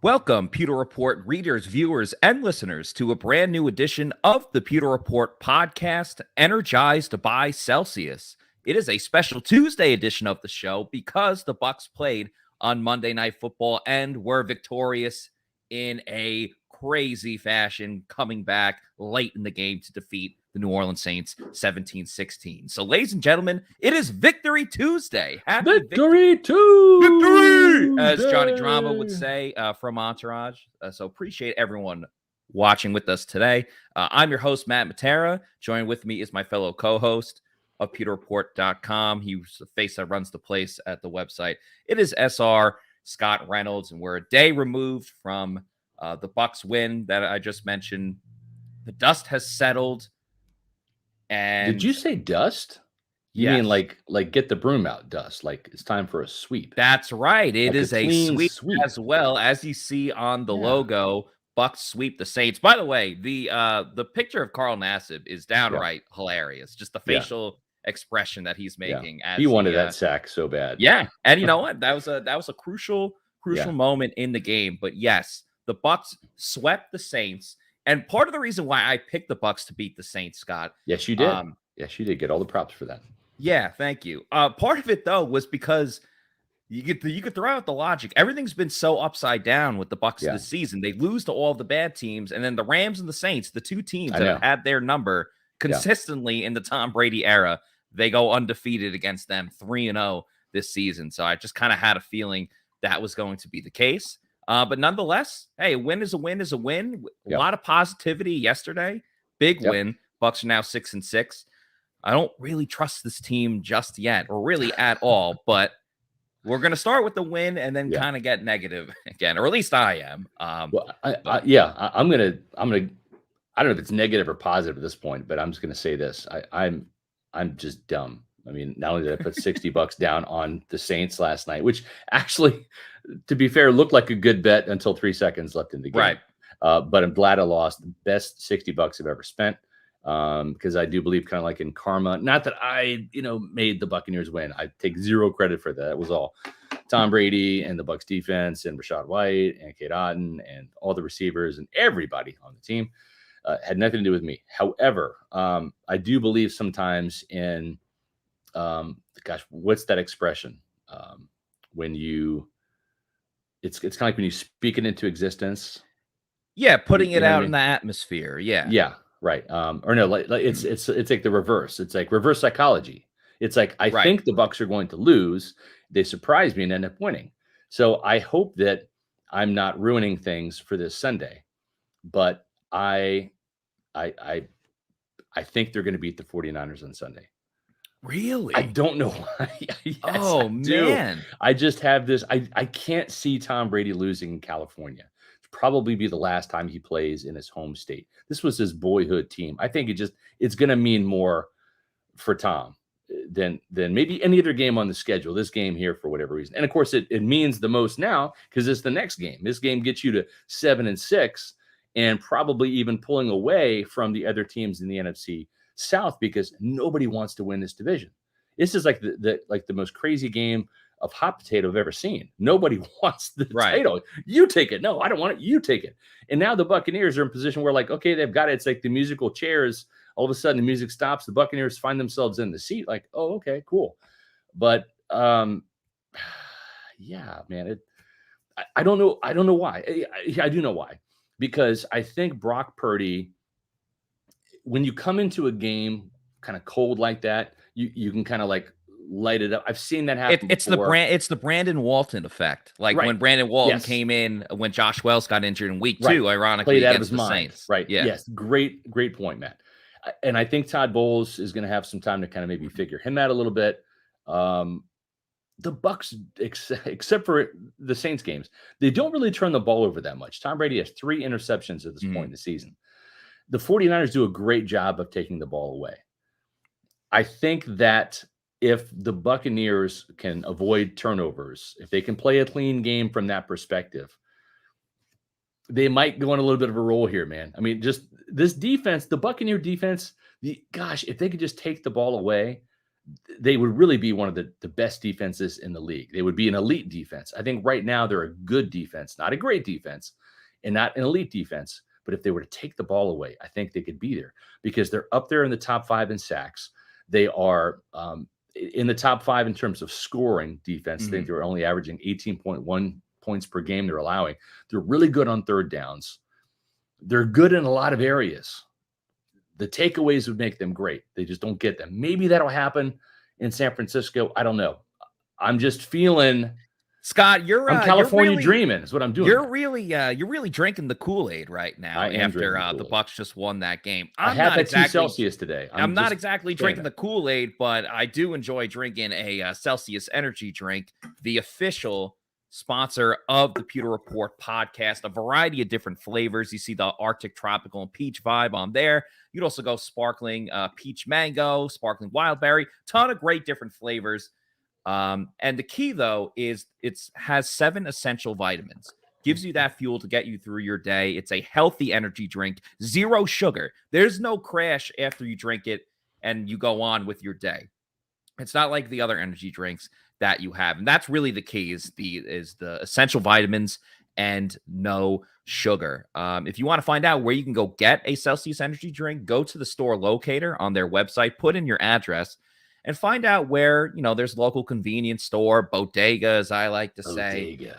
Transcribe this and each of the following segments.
Welcome, Pewter Report readers, viewers, and listeners to a brand new edition of the Pewter Report podcast, Energized by Celsius. It is a special Tuesday edition of the show because the Bucs played on Monday Night Football and were victorious in a crazy fashion, coming back late in the game to defeat the New Orleans Saints 17-16. So, ladies and gentlemen, it is Victory Tuesday. Happy Victory Tuesday! As Johnny Drama would say from Entourage. So appreciate everyone watching with us today. I'm your host, Matt Matera. Joining with me is my fellow co-host of PewterReport.com. He's the face that runs the place at the website. It is SR Scott Reynolds, and we're a day removed from the Bucs win that I just mentioned. The dust has settled. And did you say dust? You mean like get the broom out dust, like it's time for a sweep. That's right. It is a sweep as well. As you see on the logo, Bucs sweep the Saints. By the way, the picture of Carl Nassib is downright hilarious. Just the facial expression that he's making. As he wanted that sack so bad. Yeah. And you know what? That was a crucial moment in the game. But yes, the Bucs swept the Saints. And part of the reason why I picked the Bucs to beat the Saints, Scott. Yes, you did. Yes, you did. Get all the props for that. Yeah, thank you. Part of it though was because you could throw out the logic. Everything's been so upside down with the Bucs this season. They lose to all the bad teams, and then the Rams and the Saints, the two teams that have had their number consistently in the Tom Brady era, they go undefeated against them, 3-0 this season. So I just kind of had a feeling that was going to be the case. But nonetheless, hey, a win is a win is a win. A lot of positivity yesterday. Big win. Bucs are now 6-6. I don't really trust this team just yet, or really at all. But we're going to start with the win and then kind of get negative again, or at least I am. I'm gonna. I don't know if it's negative or positive at this point, but I'm just gonna say this. I'm just dumb. I mean, not only did I put $60 down on the Saints last night, which actually, to be fair, looked like a good bet until 3 seconds left in the game. Right. But I'm glad I lost. The best $60 I've ever spent. Because I do believe, kind of like in karma, not that I, made the Buccaneers win. I take zero credit for that. It was all Tom Brady and the Bucs defense and Rachaad White and Kate Otten and all the receivers and everybody on the team. Had nothing to do with me. However, I do believe sometimes in, what's that expression? When it's kind of like when you speak it into existence. Yeah, putting it out in the atmosphere. Yeah. Yeah. Right. Or no, like it's like the reverse. It's like reverse psychology. It's like, I think the Bucs are going to lose. They surprise me and end up winning. So I hope that I'm not ruining things for this Sunday, but I think they're going to beat the 49ers on Sunday. Really? I don't know why. Yes, man. I just have this. I can't see Tom Brady losing in California. Probably be the last time he plays in his home state. This was his boyhood team. I think it's going to mean more for Tom than maybe any other game on the schedule. This game here, for whatever reason, and of course it means the most now because it's the next game. This game gets you to 7-6 and probably even pulling away from the other teams in the NFC South because nobody wants to win this division. This is like the most crazy game of hot potato I've ever seen. Nobody wants the title. You take it. No, I don't want it. You take it. And now the Buccaneers are in position where, like, okay, they've got it. It's like the musical chairs. All of a sudden the music stops. The Buccaneers find themselves in the seat. Like, oh, okay, cool. But yeah, man, I don't know. I don't know why. I do know why. Because I think Brock Purdy, when you come into a game kind of cold like that, you can kind of like light it up. I've seen that happen. It's the Brandon Walton effect. Like when Brandon Walton came in when Josh Wells got injured in week 2, ironically, played out of his against the mind. Saints. Right. Yeah. Yes. Great point, Matt. And I think Todd Bowles is going to have some time to kind of maybe figure him out a little bit. The Bucs, except for the Saints games, they don't really turn the ball over that much. Tom Brady has 3 interceptions at this point in the season. The 49ers do a great job of taking the ball away. I think that if the Buccaneers can avoid turnovers, if they can play a clean game from that perspective, they might go on a little bit of a roll here, man. I mean, just this defense, the Buccaneer defense, if they could just take the ball away, they would really be one of the best defenses in the league. They would be an elite defense. I think right now they're a good defense, not a great defense, and not an elite defense. But if they were to take the ball away, I think they could be there because they're up there in the top 5 in sacks. They are in the top 5 in terms of scoring defense. I think they're only averaging 18.1 points per game they're allowing. They're really good on third downs. They're good in a lot of areas. The takeaways would make them great. They just don't get them. Maybe that'll happen in San Francisco. I don't know. I'm just feeling, Scott, I'm California dreaming is what I'm doing. You're really drinking the Kool-Aid right now after the Bucs just won that game. I had that 2 Celsius today. I'm not exactly drinking the Kool-Aid, but I do enjoy drinking a Celsius energy drink, the official sponsor of the Pewter Report podcast. A variety of different flavors. You see the Arctic tropical and peach vibe on there. You'd also go sparkling peach mango, sparkling wild berry, ton of great different flavors. And the key though is it has 7 essential vitamins, gives you that fuel to get you through your day. It's a healthy energy drink, 0 sugar. There's no crash after you drink it and you go on with your day. It's not like the other energy drinks that you have. And that's really the key is the essential vitamins and no sugar. If you want to find out where you can go get a Celsius energy drink, go to the store locator on their website, put in your address, and find out where, there's local convenience store, bodega, as I like to say.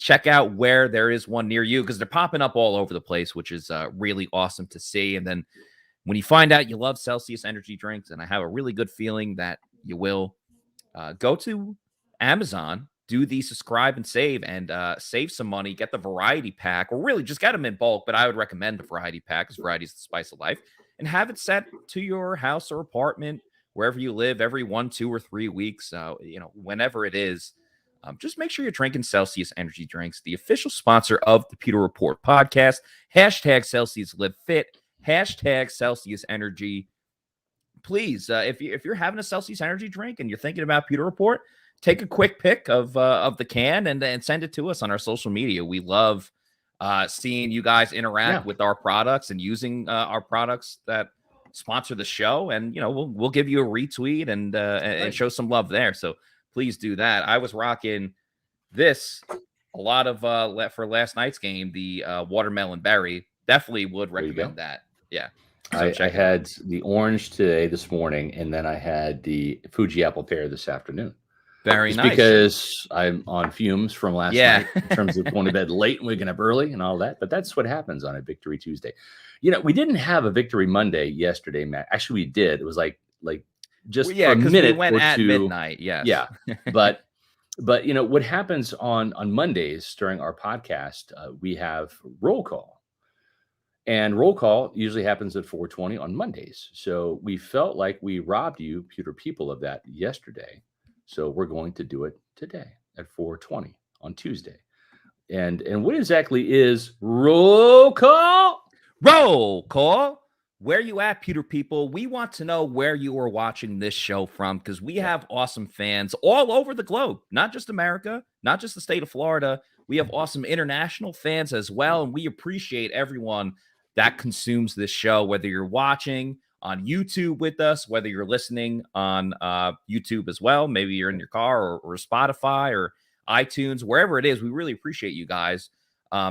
Check out where there is one near you because they're popping up all over the place, which is really awesome to see. And then when you find out you love Celsius energy drinks, and I have a really good feeling that you will, go to Amazon, do the subscribe and save, and save some money, get the variety pack, or really just get them in bulk. But I would recommend the variety pack because variety is the spice of life, and have it sent to your house or apartment, wherever you live, every 1, 2, or 3 weeks, whenever it is. Just make sure you're drinking Celsius energy drinks, the official sponsor of the Pewter Report podcast. Hashtag Celsius Live Fit, hashtag Celsius Energy. Please, if you're having a Celsius energy drink and you're thinking about Pewter Report, take a quick pic of the can and send it to us on our social media. We love seeing you guys interact with our products and using our products that sponsor the show, and we'll give you a retweet and show some love there. So please do that. I was rocking this a lot of for last night's game, the watermelon berry. Definitely would recommend that. Yeah. So I had the orange this morning, and then I had the Fuji apple pear this afternoon. Very nice. Because I'm on fumes from last night in terms of going to bed late and waking up early and all that. But that's what happens on a Victory Tuesday. We didn't have a Victory Monday yesterday, Matt. Actually, we did. It was like just for a minute we went or at two. Midnight. Yes. Yeah. But what happens on Mondays during our podcast, we have roll call. And roll call usually happens at 4:20 on Mondays. So we felt like we robbed you, Pewter people, of that yesterday. So we're going to do it today at 4:20 on Tuesday. And what exactly is roll call? Roll call. Where you at, Pewter people? We want to know where you are watching this show from because we have awesome fans all over the globe, not just America, not just the state of Florida. We have awesome international fans as well, and we appreciate everyone that consumes this show, whether you're watching on YouTube with us, whether you're listening on YouTube as well. Maybe you're in your car or Spotify or iTunes, wherever it is. We really appreciate you guys.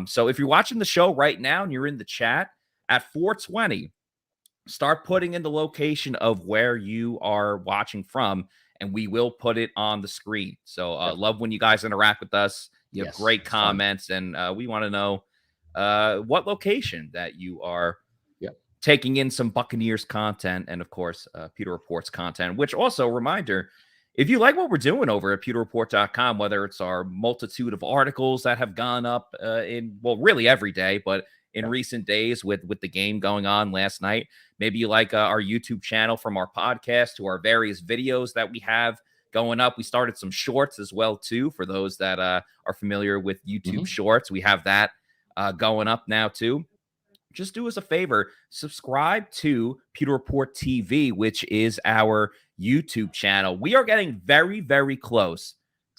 So if you're watching the show right now and you're in the chat at 4:20, start putting in the location of where you are watching from, and we will put it on the screen. So love when you guys interact with us. You have great comments, and we want to know what location that you are taking in some Buccaneers content, and of course, Pewter Report's content, which also reminder, if you like what we're doing over at pewterreport.com, whether it's our multitude of articles that have gone up really every day, but in recent days with the game going on last night, maybe you like our YouTube channel from our podcast to our various videos that we have going up. We started some shorts as well, too, for those that are familiar with YouTube shorts. We have that going up now, too. Just do us a favor, subscribe to Pewter Report TV, which is our YouTube channel. We are getting very, very close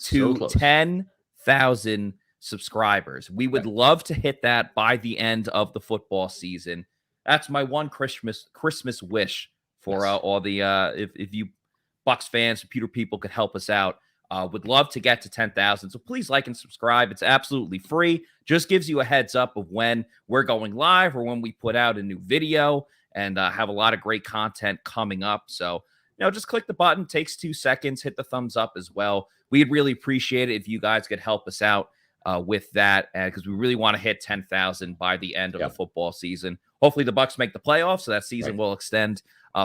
to 10,000 subscribers. We would love to hit that by the end of the football season. That's my one Christmas wish for all the if you Bucs fans, Pewter people could help us out. Would love to get to 10,000. So please like and subscribe. It's absolutely free. Just gives you a heads up of when we're going live or when we put out a new video, and have a lot of great content coming up. So, just click the button. Takes 2 seconds. Hit the thumbs up as well. We'd really appreciate it if you guys could help us out with that, because we really want to hit 10,000 by the end of the football season. Hopefully the Bucs make the playoffs, so that season will extend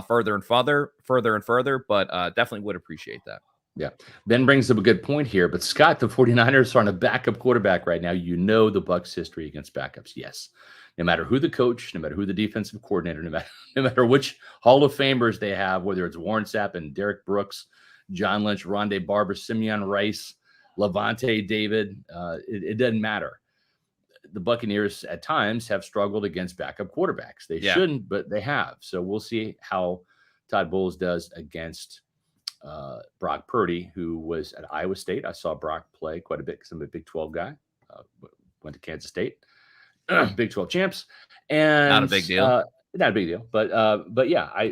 further and further, but definitely would appreciate that. Yeah. Ben brings up a good point here, but Scott, the 49ers are on a backup quarterback right now. The Bucs history against backups. Yes. No matter who the coach, no matter who the defensive coordinator, no matter which Hall of Famers they have, whether it's Warren Sapp and Derek Brooks, John Lynch, Rondé Barber, Simeon Rice, Lavonte David, it doesn't matter. The Buccaneers at times have struggled against backup quarterbacks. They shouldn't, but they have. So we'll see how Todd Bowles does against Brock Purdy, who was at Iowa State. I saw Brock play quite a bit because I'm a Big 12 guy. Went to Kansas State, Big 12 champs, and not a big deal. Not a big deal, but yeah,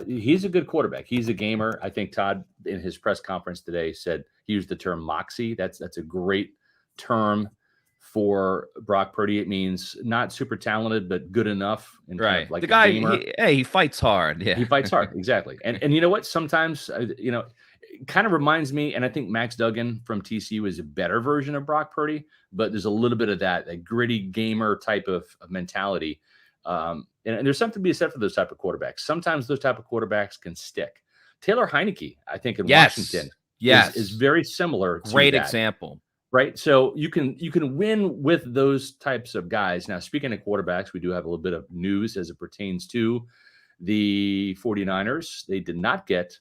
he's a good quarterback. He's a gamer. I think Todd in his press conference today said he used the term moxie. That's a great term for Brock Purdy. It means not super talented, but good enough. And right. Kind of like the guy, he fights hard. Yeah, he fights hard. Exactly. And you know what? Sometimes, it kind of reminds me, and I think Max Duggan from TCU is a better version of Brock Purdy, but there's a little bit of that gritty gamer type of mentality. And there's something to be said for those type of quarterbacks. Sometimes those type of quarterbacks can stick. Taylor Heineke, I think in Washington, is very similar. Great example. Right. So you can win with those types of guys. Now, speaking of quarterbacks, we do have a little bit of news as it pertains to the 49ers. They did not get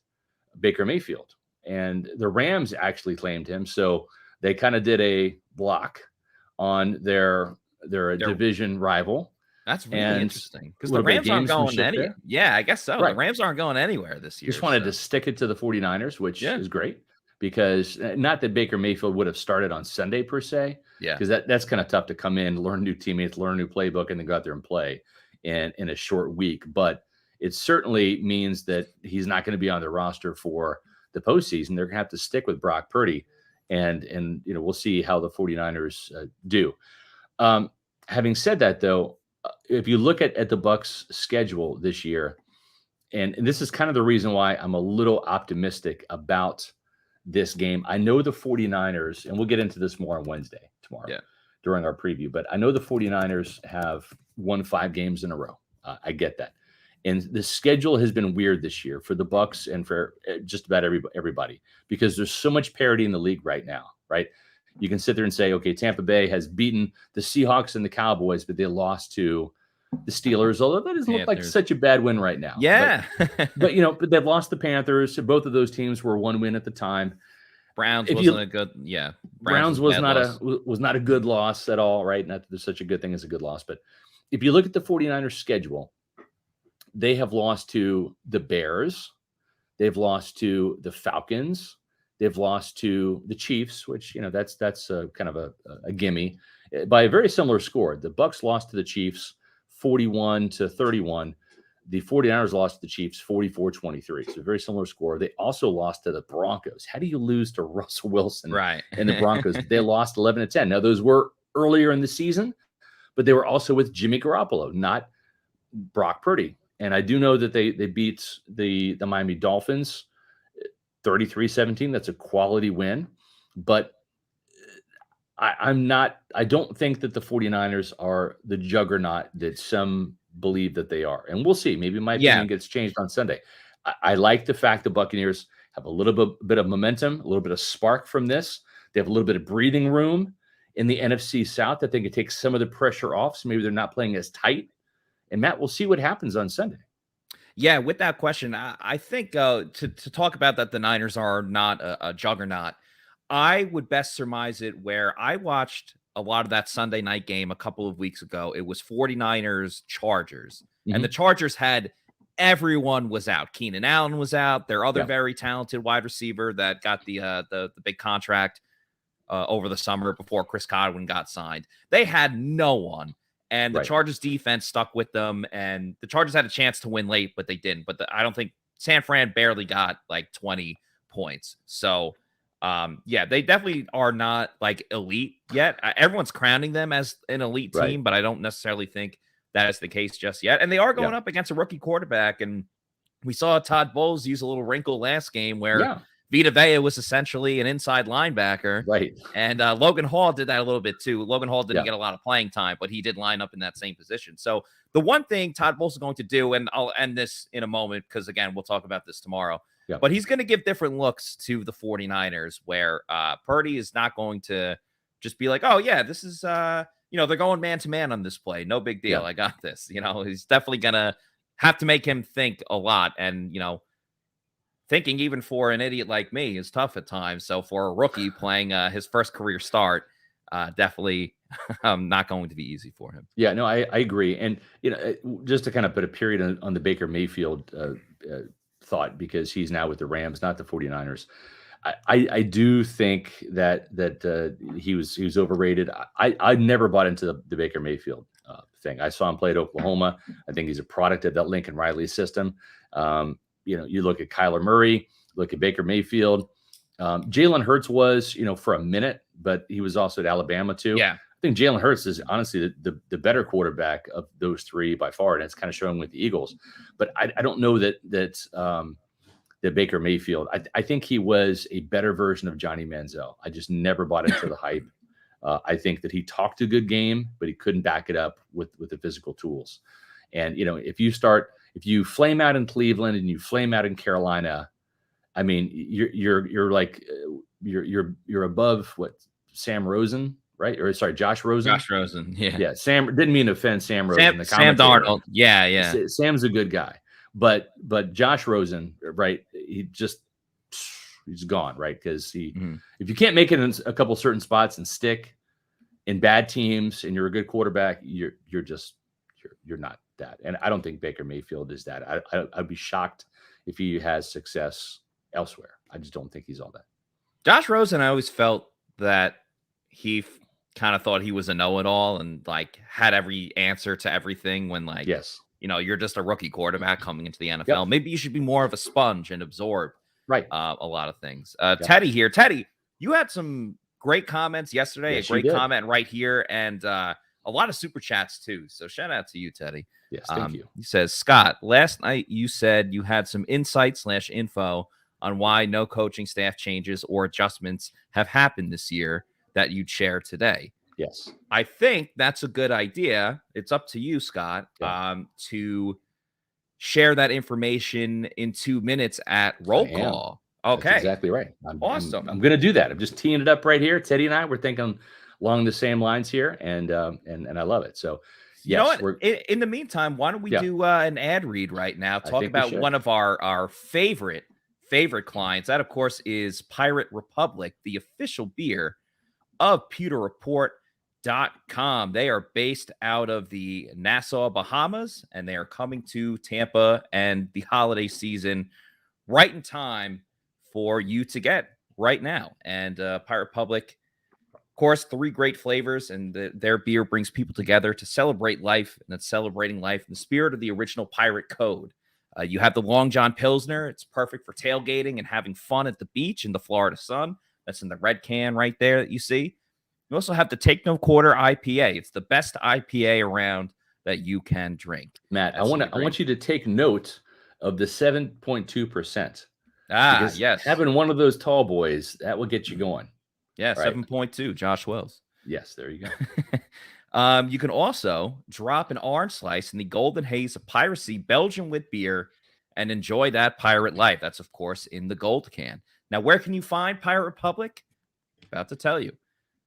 Baker Mayfield, and the Rams actually claimed him. So they kind of did a block on their division rival. That's really interesting because the Rams aren't going anywhere. Yeah, I guess so. Right. The Rams aren't going anywhere this year. Just wanted to stick it to the 49ers, which is great. Because not that Baker Mayfield would have started on Sunday per se, because that's kind of tough to come in, learn new teammates, learn a new playbook, and then go out there and play in a short week. But it certainly means that he's not going to be on the roster for the postseason. They're going to have to stick with Brock Purdy, and we'll see how the 49ers do. Having said that, though, if you look at the Bucs' schedule this year, and this is kind of the reason why I'm a little optimistic about this game. I know the 49ers, and we'll get into this more on Wednesday tomorrow during our preview, but I know the 49ers have won 5 games in a row. I get that. And the schedule has been weird this year for the Bucs and for just about everybody, because there's so much parity in the league right now, right? You can sit there and say, okay, Tampa Bay has beaten the Seahawks and the Cowboys, but they lost to the Steelers, although that doesn't look like such a bad win right now. Yeah. but they've lost the Panthers. Both of those teams were 1 win at the time. Browns wasn't a good, Browns was not a good loss at all, right? Not that there's such a good thing as a good loss. But if you look at the 49ers schedule, they have lost to the Bears. They've lost to the Falcons. They've lost to the Chiefs, which, that's kind of a gimme by a very similar score. The Bucs lost to the Chiefs 41-31. The 49ers lost to the Chiefs 44-23. So a very similar score. They also lost to the Broncos. How do you lose to Russell Wilson and the Broncos? They lost 11-10. Now, those were earlier in the season, but they were also with Jimmy Garoppolo, not Brock Purdy. And I do know that they beat the Miami Dolphins 33-17. That's a quality win. But I don't think that the 49ers are the juggernaut that some believe that they are. And we'll see. Maybe my opinion gets changed on Sunday. I like the fact the Buccaneers have a little bit of momentum, a little bit of spark from this. They have a little bit of breathing room in the NFC South that they can take some of the pressure off. So maybe they're not playing as tight. And Matt, we'll see what happens on Sunday. Yeah, with that question, I think to talk about that the Niners are not a juggernaut, I would best surmise it where I watched a lot of that Sunday night game a couple of weeks ago. It was 49ers Chargers, and the Chargers had everyone was out. Keenan Allen was out. Their other very talented wide receiver that got the big contract over the summer before Chris Godwin got signed. They had no one. And the Chargers defense stuck with them, and the Chargers had a chance to win late, but they didn't. But I don't think San Fran barely got like 20 points. So, yeah, they definitely are not like elite yet. Everyone's crowning them as an elite team, Right. but I don't necessarily think that is the case just yet. And they are going Yeah. up against a rookie quarterback. And we saw Todd Bowles use a little wrinkle last game where Yeah. Vita Vea was essentially an inside linebacker. Right. And Logan Hall did that a little bit too. Logan Hall didn't Yeah. get a lot of playing time, but he did line up in that same position. So the one thing Todd Bowles is going to do, and I'll end this in a moment because, again, we'll talk about this tomorrow, Yeah. but he's going to give different looks to the 49ers where Purdy is not going to just be like, oh, yeah, this is, they're going man-to-man on this play. No big deal. Yeah. I got this. He's definitely going to have to make him think a lot. And, thinking even for an idiot like me is tough at times. So for a rookie playing his first career start, definitely not going to be easy for him. Yeah, no, I agree. And, just to kind of put a period on the Baker Mayfield thought, because he's now with the Rams, not the 49ers. I do think that he was overrated. I never bought into the Baker Mayfield thing. I saw him play at Oklahoma. I think he's a product of that Lincoln Riley system. You look at Kyler Murray, look at Baker Mayfield. Jalen Hurts was, for a minute, but he was also at Alabama too. Yeah. I think Jalen Hurts is honestly the better quarterback of those three by far, and it's kind of showing with the Eagles. But I don't know that Baker Mayfield. I think he was a better version of Johnny Manziel. I just never bought into the hype. I think that he talked a good game, but he couldn't back it up with the physical tools. And if you flame out in Cleveland and you flame out in Carolina, I mean, you're like you're above what, Sam Rosen, right? Or sorry, Josh Rosen. Josh Rosen, yeah. Yeah, Sam didn't mean to offend Sam Rosen. Sam Darnold, yeah. Sam's a good guy, but Josh Rosen, right? He's gone, right? Because if you can't make it in a couple certain spots and stick in bad teams, and you're a good quarterback, you're not that. And I don't think Baker Mayfield is that. I'd be shocked if he has success elsewhere. I just don't think he's all that. Josh Rosen, I always felt that he kind of thought he was a know-it-all and like had every answer to everything when yes, you're just a rookie quarterback coming into the NFL. Yep. Maybe you should be more of a sponge and absorb right a lot of things. Teddy here. Teddy, you had some great comments yesterday, yes, a great comment right here, and a lot of super chats too. So shout out to you, Teddy. Yes, thank you. He says, Scott, last night you said you had some insight/info on why no coaching staff changes or adjustments have happened this year that you'd share today. Yes. I think that's a good idea. It's up to you, Scott, to share that information in 2 minutes at roll call. Okay. That's exactly right. Awesome. I'm going to do that. I'm just teeing it up right here. Teddy and I, we're thinking along the same lines here, and I love it. So, yes, you know what? In the meantime, why don't we do an ad read right now? Talk about one of our favorite clients. That, of course, is Pirate Republic, the official beer of PewterReport.com. They are based out of the Nassau, Bahamas, and they are coming to Tampa and the holiday season right in time for you to get right now. And Pirate Republic, of course, 3 great flavors, and their beer brings people together to celebrate life, and it's celebrating life in the spirit of the original Pirate Code. You have the Long John Pilsner. It's perfect for tailgating and having fun at the beach in the Florida sun. That's in the red can right there that you see. You also have the Take No Quarter IPA. It's the best IPA around that you can drink. Matt, I want you to take note of the 7.2%. Yes. Having one of those tall boys, that will get you going. Yeah, right. 7.2, Josh Wells. Yes, there you go. You can also drop an orange slice in the golden haze of piracy Belgian wit beer and enjoy that pirate life. That's, of course, in the gold can. Now, where can you find Pirate Republic? About to tell you.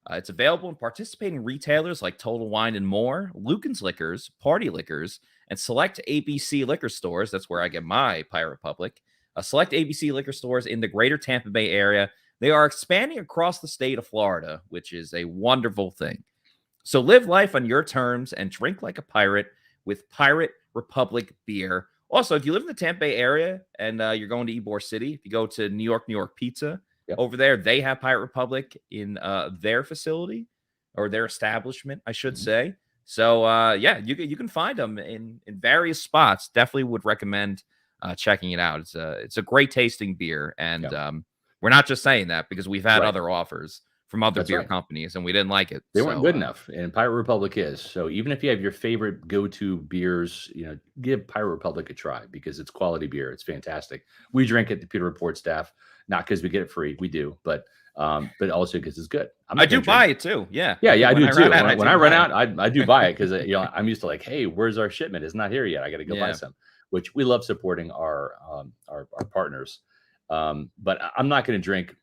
It's available in participating retailers like Total Wine and More, Lucan's Liquors, Party Liquors, and select ABC liquor stores. That's where I get my Pirate Republic. Select ABC liquor stores in the greater Tampa Bay area. They are expanding across the state of Florida, which is a wonderful thing. So live life on your terms and drink like a pirate with Pirate Republic beer. Also, if you live in the Tampa Bay area and you're going to Ybor City, if you go to New York Pizza, over there, they have Pirate Republic in their facility or their establishment, I should say. So, you can find them in various spots. Definitely would recommend checking it out. It's a great tasting beer, and we're not just saying that because we've had other offers from other beer companies, and we didn't like it. They weren't good enough, and Pirate Republic is. So even if you have your favorite go-to beers, give Pirate Republic a try because it's quality beer. It's fantastic. We drink it, the Pewter Report staff, not because we get it free. We do, but also because it's good. I do buy it too. Yeah, I do too. When I run out, I do buy it because I'm used to like, hey, where's our shipment? It's not here yet. I got to go buy some. Which we love supporting our partners, but I'm not going to drink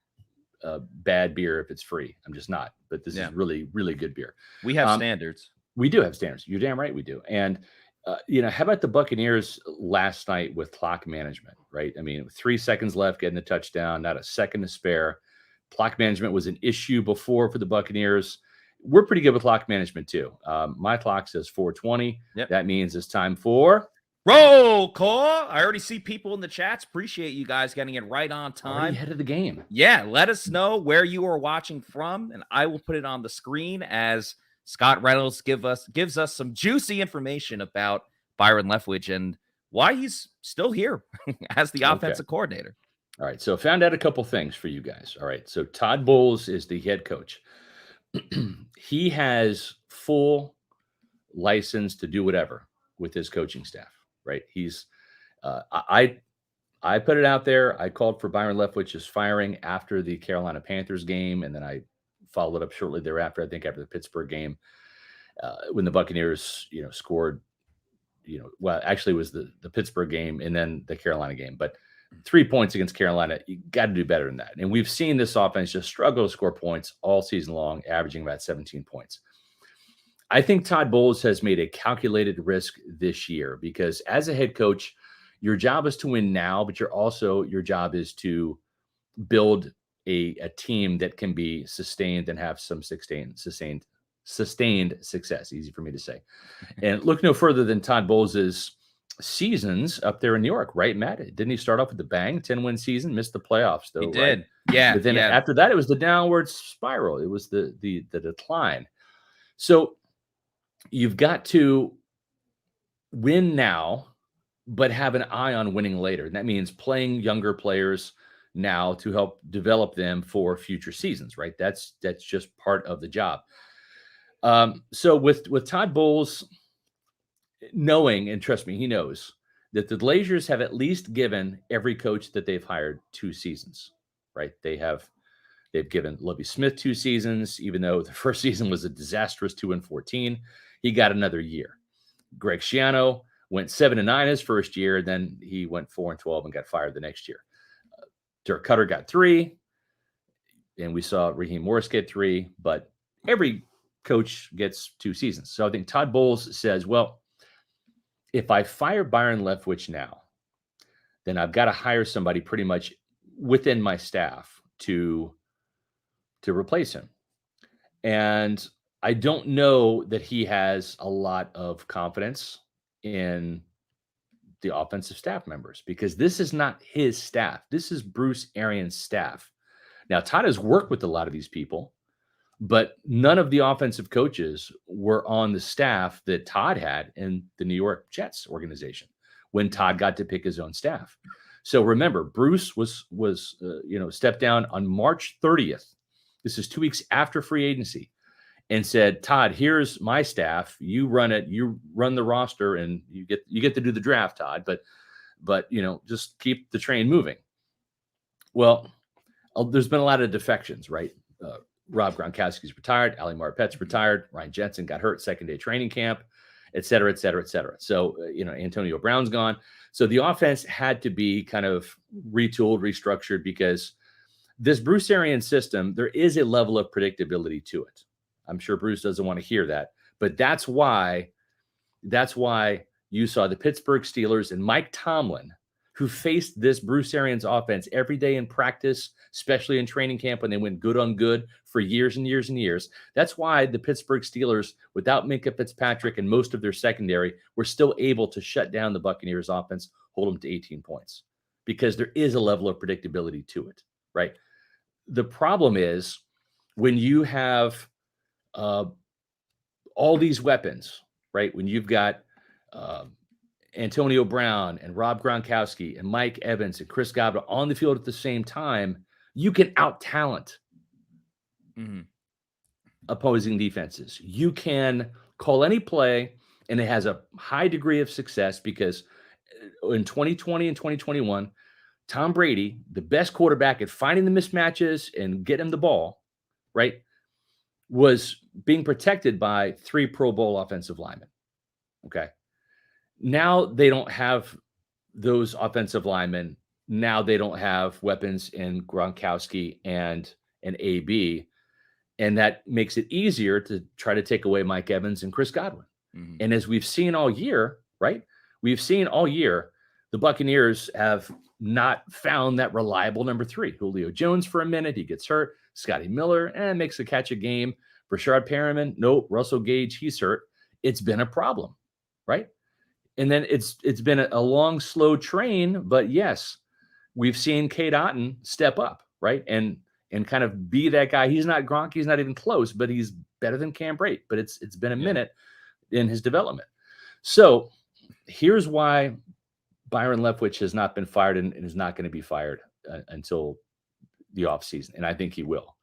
bad beer if it's free. I'm just not. But this is really, really good beer. We have standards. We do have standards. You're damn right we do. And how about the Buccaneers last night with clock management, right? I mean, 3 seconds left, getting a touchdown, not a second to spare. Clock management was an issue before for the Buccaneers. We're pretty good with clock management too. My clock says 4:20. That means it's time for roll call. I already see people in the chats. Appreciate you guys getting it right on time. Already ahead of the game. Yeah, let us know where you are watching from, and I will put it on the screen as Scott Reynolds gives us some juicy information about Byron Leftwich and why he's still here as the offensive coordinator. All right, so found out a couple things for you guys. All right, so Todd Bowles is the head coach. He has full license to do whatever with his coaching staff. Right. He's I put it out there. I called for Byron Leftwich's firing after the Carolina Panthers game. And then I followed up shortly thereafter, I think after the Pittsburgh game, when the Buccaneers, scored, well, actually it was the Pittsburgh game and then the Carolina game. But 3 points against Carolina, you got to do better than that. And we've seen this offense just struggle to score points all season long, averaging about 17 points. I think Todd Bowles has made a calculated risk this year because as a head coach, your job is to win now, but your job is to build a team that can be sustained and have some sustained success. Easy for me to say. And look no further than Todd Bowles' seasons up there in New York, right, Matt? Didn't he start off with the bang, 10-win season, missed the playoffs though? He did. Right? Yeah. But then after that, it was the downward spiral. It was the decline. So you've got to win now, but have an eye on winning later. And that means playing younger players now to help develop them for future seasons, right? That's just part of the job. So with Todd Bowles knowing, and trust me, he knows that the Glazers have at least given every coach that they've hired 2 seasons, right? They've given Lovie Smith 2 seasons, even though the first season was a disastrous 2-14. He got another year. Greg Schiano went 7-9 his first year. Then he went 4-12 and got fired the next year. Dirk Cutter got 3. And we saw Raheem Morris get 3. But every coach gets 2 seasons. So I think Todd Bowles says, well, if I fire Byron Leftwich now, then I've got to hire somebody pretty much within my staff to replace him. And I don't know that he has a lot of confidence in the offensive staff members because this is not his staff. This is Bruce Arians' staff. Now, Todd has worked with a lot of these people, but none of the offensive coaches were on the staff that Todd had in the New York Jets organization when Todd got to pick his own staff. So remember, Bruce was stepped down on March 30th. This is 2 weeks after free agency. And said, Todd, here's my staff. You run it. You run the roster, and you get to do the draft, Todd. But just keep the train moving. Well, there's been a lot of defections, right? Rob Gronkowski's retired. Ali Marpet's retired. Ryan Jensen got hurt second day training camp, et cetera, et cetera, et cetera. So Antonio Brown's gone. So the offense had to be kind of retooled, restructured because this Bruce Arians system, there is a level of predictability to it. I'm sure Bruce doesn't want to hear that, but that's why you saw the Pittsburgh Steelers and Mike Tomlin, who faced this Bruce Arians offense every day in practice, especially in training camp when they went good on good for years and years and years. That's why the Pittsburgh Steelers, without Minkah Fitzpatrick and most of their secondary, were still able to shut down the Buccaneers offense, hold them to 18 points, because there is a level of predictability to it, right? The problem is when you have all these weapons, right? When you've got Antonio Brown and Rob Gronkowski and Mike Evans and Chris Godwin on the field at the same time, you can out-talent opposing defenses. You can call any play, and it has a high degree of success because in 2020 and 2021, Tom Brady, the best quarterback at finding the mismatches and getting him the ball, right, was being protected by 3 Pro Bowl offensive linemen. Okay. Now they don't have those offensive linemen. Now they don't have weapons in Gronkowski and AB. And that makes it easier to try to take away Mike Evans and Chris Godwin. And as we've seen all year, right? We've seen all year, the Buccaneers have not found that reliable number 3. Julio Jones for a minute, he gets hurt. Scotty Miller makes a catch a game. Rashard Perriman, nope. Russell Gage, he's hurt. It's been a problem, right? And then it's been a long, slow train. But yes, we've seen Cade Otton step up, right? And kind of be that guy. He's not Gronk, he's not even close, but he's better than Cam Brate. But it's been a minute in his development. So here's why Byron Leftwich has not been fired and is not going to be fired until the offseason. And I think he will.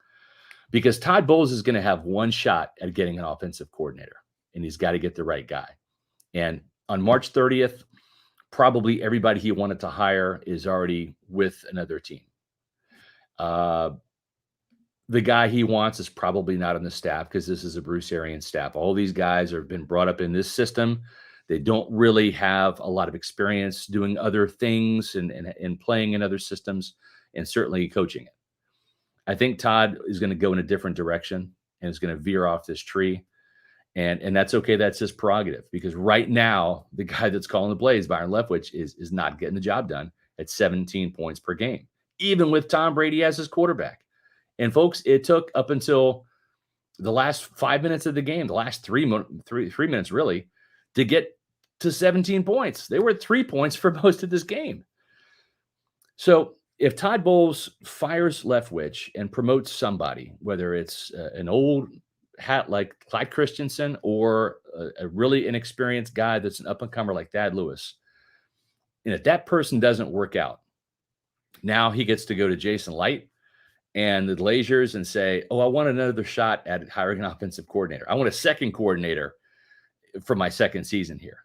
Because Todd Bowles is going to have one shot at getting an offensive coordinator, and he's got to get the right guy. And on March 30th, probably everybody he wanted to hire is already with another team. The guy he wants is probably not on the staff because this is a Bruce Arians staff. All these guys have been brought up in this system. They don't really have a lot of experience doing other things and playing in other systems and certainly coaching it. I think Todd is going to go in a different direction and is going to veer off this tree. And that's okay. That's his prerogative because right now, the guy that's calling the plays, Byron Leftwich, is not getting the job done at 17 points per game, even with Tom Brady as his quarterback. And folks, it took up until the last 5 minutes of the game, the last three minutes really, to get to 17 points. They were at 3 points for most of this game. So if Todd Bowles fires Leftwich and promotes somebody, whether it's an old hat like Clyde Christensen or a really inexperienced guy that's an up-and-comer like Thad Lewis, and if that person doesn't work out, now he gets to go to Jason Light and the Glazers and say, oh, I want another shot at hiring an offensive coordinator. I want a second coordinator for my second season here.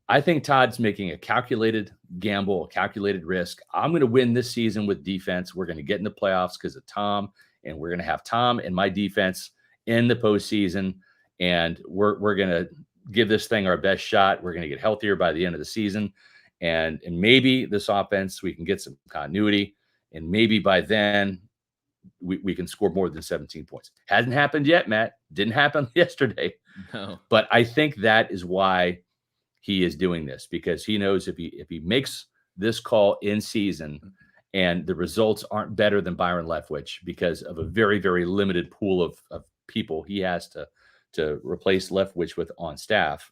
I think Todd's making a calculated gamble, a calculated risk. I'm going to win this season with defense. We're going to get in the playoffs because of Tom, and we're going to have Tom and my defense in the postseason, and we're going to give this thing our best shot. We're going to get healthier by the end of the season, and maybe this offense, we can get some continuity, and maybe by then we can score more than 17 points. Hasn't happened yet, Matt. Didn't happen yesterday. No. But I think that is why he is doing this, because he knows if he makes this call in season and the results aren't better than Byron Leftwich because of a very, very limited pool of people he has to replace Leftwich with on staff,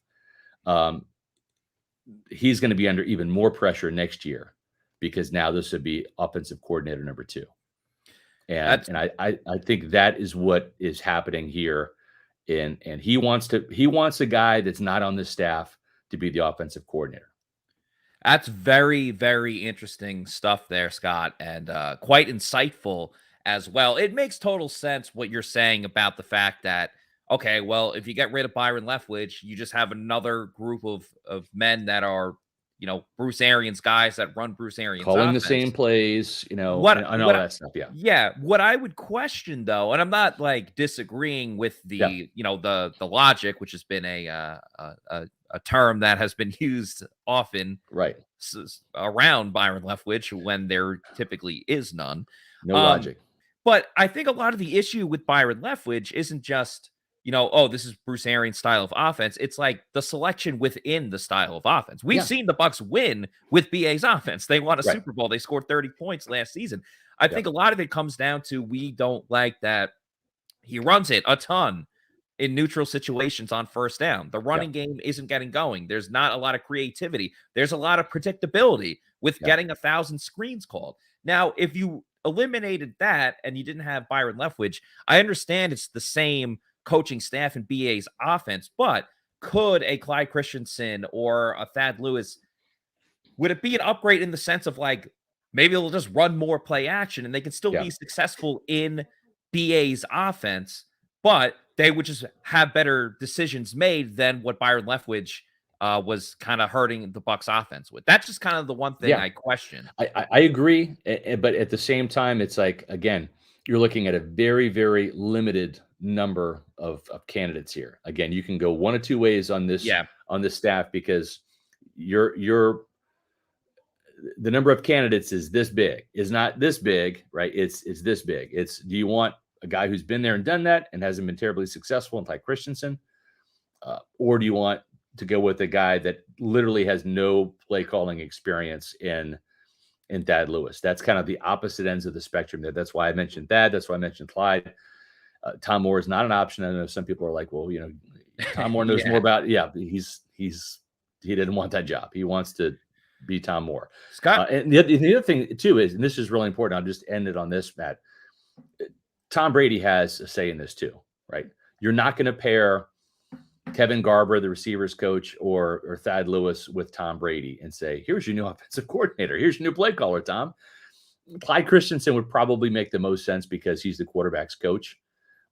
he's going to be under even more pressure next year because now this would be offensive coordinator number 2. And I think that is what is happening here. And he wants a guy that's not on the staff to be the offensive coordinator. That's very, very interesting stuff there, Scott, and quite insightful as well. It makes total sense what you're saying about the fact that, okay, well, if you get rid of Byron Leftwich, you just have another group of men that are, Bruce Arians guys that run Bruce Arians calling offense. the same plays, and all that stuff. Yeah. Yeah. What I would question though, and I'm not like disagreeing with the, the logic, which has been a term that has been used often right around Byron Leftwich when there typically is none. No logic. But I think a lot of the issue with Byron Leftwich isn't just, this is Bruce Arians' style of offense. It's like the selection within the style of offense. We've seen the Bucs win with BA's offense. They won a Super Bowl. They scored 30 points last season. I think a lot of it comes down to we don't like that he runs it a ton in neutral situations on first down. The running game isn't getting going. There's not a lot of creativity. There's a lot of predictability with getting 1,000 screens called. Now, if you eliminated that and you didn't have Byron Leftwich, I understand it's the same coaching staff and BA's offense, but could a Clyde Christensen or a Thad Lewis, would it be an upgrade in the sense of like, maybe they'll just run more play action and they can still be successful in BA's offense, but they would just have better decisions made than what Byron Leftwich was kind of hurting the Bucs offense with. That's just kind of the one thing I question. I agree. But at the same time, it's like, again, you're looking at a very, very limited number of candidates here. Again, you can go one of two ways on this, on this staff, because the number of candidates is this big, is not this big, right? It's this big. It's, do you want a guy who's been there and done that and hasn't been terribly successful, like Christensen, or do you want to go with a guy that literally has no play calling experience in Thad Lewis? That's kind of the opposite ends of the spectrum there. That's why I mentioned Thad. That's why I mentioned Clyde. Tom Moore is not an option. I know some people are like, well, you know, Tom Moore knows more about, he didn't want that job. He wants to be Tom Moore. Scott. And the other thing too is, and this is really important, I'll just end it on this, Matt. Tom Brady has a say in this too, right? You're not going to pair Kevin Garber, the receivers coach, or Thad Lewis with Tom Brady and say, here's your new offensive coordinator. Here's your new play caller, Tom. Clyde Christensen would probably make the most sense because he's the quarterback's coach.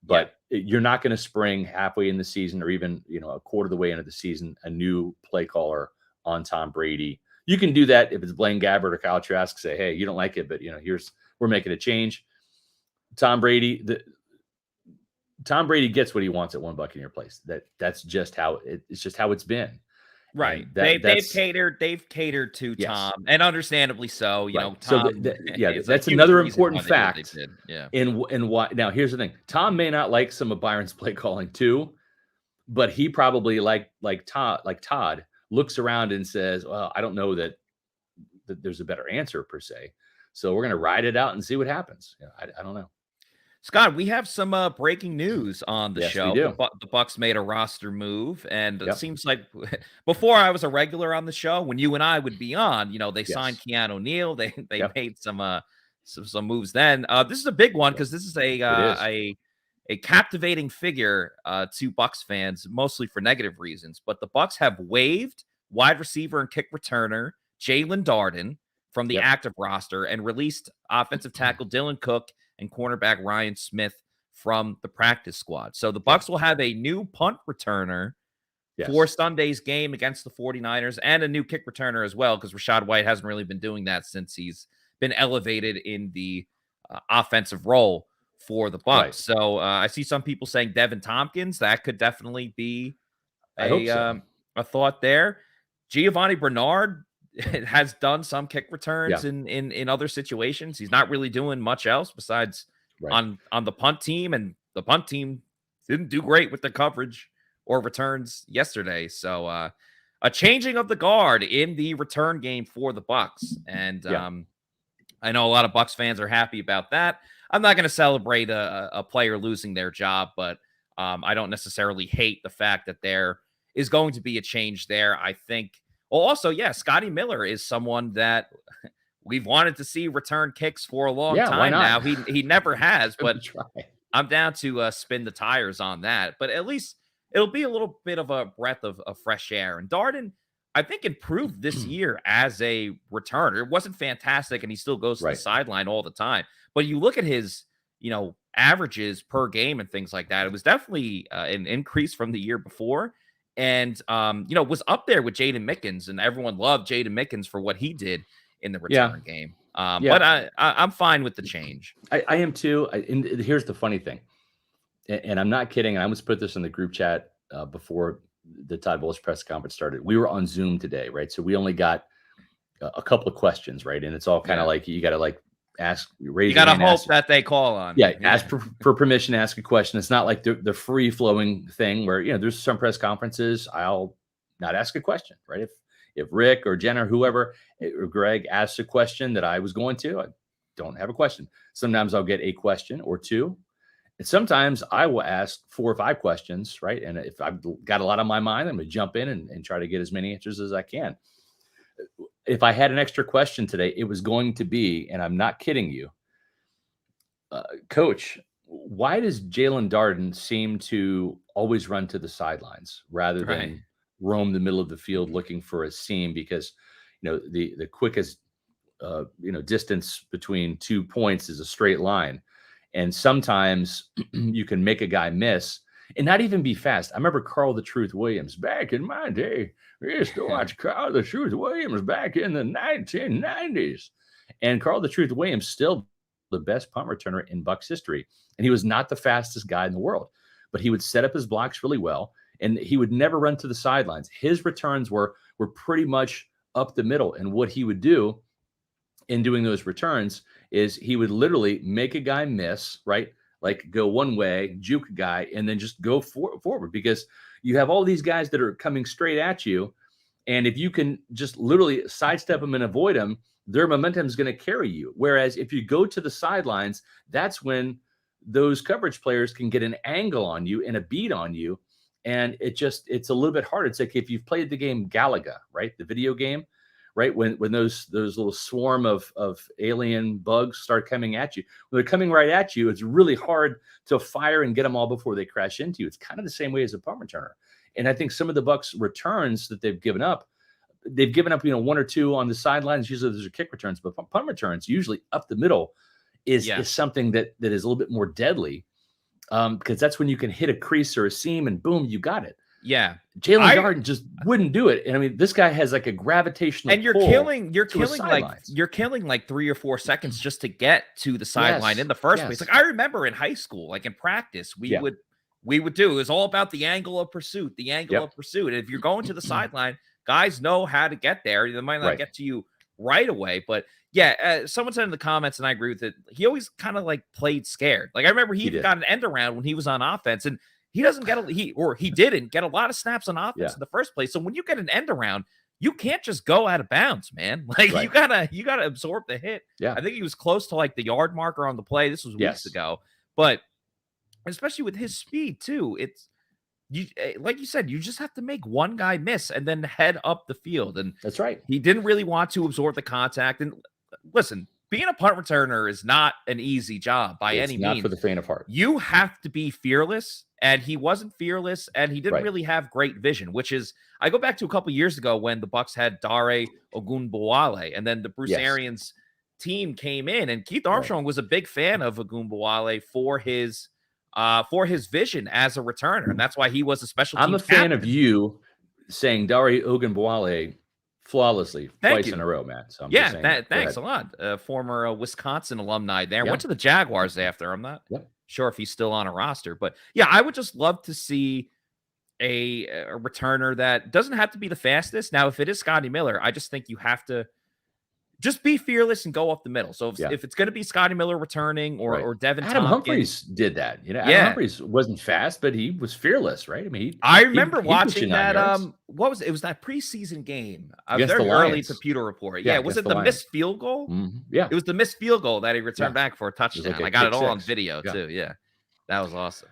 But you're not going to spring halfway in the season, or even, you know, a quarter of the way into the season, a new play caller on Tom Brady. You can do that if it's Blaine Gabbert or Kyle Trask, say, hey, you don't like it, but, you know, we're making a change. Tom Brady gets what he wants at one Buccaneer place. That's just how it's just how it's been. Right. They've catered to Tom, and understandably so. You know, Tom. So that's another important fact. And why? Now, here's the thing: Tom may not like some of Byron's play calling too, but he probably like Todd looks around and says, "Well, I don't know that there's a better answer per se, so we're going to ride it out and see what happens." You know, I don't know. Scott, we have some breaking news on the show. We do. The Bucs made a roster move, and it seems like before I was a regular on the show, when you and I would be on, you know, they signed Keanu, Neal. They made some moves. Then this is a big one because this is a captivating figure to Bucs fans, mostly for negative reasons. But the Bucs have waived wide receiver and kick returner Jalen Darden from the active roster and released offensive tackle Dylan Cook and cornerback Ryan Smith from the practice squad. So the Bucs will have a new punt returner for Sunday's game against the 49ers, and a new kick returner as well, because Rachaad White hasn't really been doing that since he's been elevated in the offensive role for the Bucs. Right. So I see some people saying Devin Tompkins. That could definitely be a thought there. Giovanni Bernard has done some kick returns in other situations. He's not really doing much else besides on the punt team, and the punt team didn't do great with the coverage or returns yesterday. So a changing of the guard in the return game for the Bucs. And I know a lot of Bucs fans are happy about that. I'm not going to celebrate a player losing their job, but I don't necessarily hate the fact that there is going to be a change there. I think, well, also, Scotty Miller is someone that we've wanted to see return kicks for a long time now. He never has, but I'm down to spin the tires on that. But at least it'll be a little bit of a breath of fresh air. And Darden, I think, improved this year as a returner. It wasn't fantastic, and he still goes to the sideline all the time. But you look at his, averages per game and things like that. It was definitely an increase from the year before. And, was up there with Jaden Mickens, and everyone loved Jaden Mickens for what he did in the return game. But I'm fine with the change. I am too. And here's the funny thing, and I'm not kidding. I almost put this in the group chat before the Todd Bowles press conference started. We were on Zoom today, right? So we only got a couple of questions, right? And it's all kind of like, you got to ask, raise you got to hope that they call on. Ask for permission to ask a question. It's not like the free flowing thing where, there's some press conferences I'll not ask a question, right? If Rick or Jen or whoever or Greg asks a question that I was going to, I don't have a question. Sometimes I'll get a question or two. And sometimes I will ask 4 or 5 questions, right? And if I've got a lot on my mind, I'm going to jump in and try to get as many answers as I can. If I had an extra question today, it was going to be, and I'm not kidding you, Coach, why does Jalen Darden seem to always run to the sidelines rather than roam the middle of the field looking for a seam, because the quickest distance between 2 points is a straight line, and sometimes you can make a guy miss and not even be fast. I remember Carl the Truth Williams back in my day. We used to watch Carl the Truth Williams back in the 1990s, and Carl the Truth Williams still the best punt returner in Bucs history, and he was not the fastest guy in the world, but he would set up his blocks really well, and he would never run to the sidelines. His returns were pretty much up the middle, and what he would do in doing those returns is he would literally make a guy miss, right? Like go one way, juke a guy, and then just go forward, because you have all these guys that are coming straight at you. And if you can just literally sidestep them and avoid them, their momentum is going to carry you. Whereas if you go to the sidelines, that's when those coverage players can get an angle on you and a beat on you. And it's a little bit harder. It's like if you've played the game Galaga, right? The video game, right? When those little swarm of alien bugs start coming at you, when they're coming right at you, it's really hard to fire and get them all before they crash into you. It's kind of the same way as a punt returner. And I think some of the Bucs returns that they've given up, one or two on the sidelines. Usually those are kick returns, but punt returns usually up the middle is something that is a little bit more deadly, because that's when you can hit a crease or a seam and boom, you got it. Yeah. Jalen Garden just wouldn't do it. And I mean, this guy has like a gravitational and you're pull killing like 3 or 4 seconds just to get to the sideline in the first place. Like I remember in high school, like in practice, we would do, it was all about the angle of pursuit, And if you're going to the sideline, guys know how to get there. They might not get to you right away, but someone said in the comments, and I agree with it, he always kind of like played scared. Like I remember he even got an end around when he was on offense, and he didn't get a lot of snaps on offense in the first place. So when you get an end around, you can't just go out of bounds, man. Like you gotta absorb the hit. I think he was close to like the yard marker on the play. This was weeks ago, but especially with his speed too, like you said, you just have to make one guy miss and then head up the field. And that's right. He didn't really want to absorb the contact. And listen, being a punt returner is not an easy job by any means. Not for the faint of heart. You have to be fearless, and he wasn't fearless, and he didn't really have great vision, which is, I go back to a couple years ago when the Bucs had Dare Ogunbowale, and then the Bruce Arians team came in, and Keith Armstrong was a big fan of Ogunbowale for his vision as a returner, and that's why he was a special teams captain. I'm a fan of you saying Dare Ogunbowale flawlessly twice in a row, Matt. So thanks a lot. Former Wisconsin alumni there. Went to the Jaguars after. I'm not sure if he's still on a roster, but I would just love to see a returner that doesn't have to be the fastest. Now, if it is Scotty Miller, I just think you have to just be fearless and go up the middle. So if it's going to be Scotty Miller returning or Devin Adam Tompkins, Humphries did that. Adam Humphries wasn't fast, but he was fearless, right? I mean, I remember watching that. What was it? It was that preseason game. Very early to Pewter Report. Was it the missed field goal? Mm-hmm. Yeah, it was the missed field goal that he returned back for a touchdown. I got it all on video too. Yeah, that was awesome.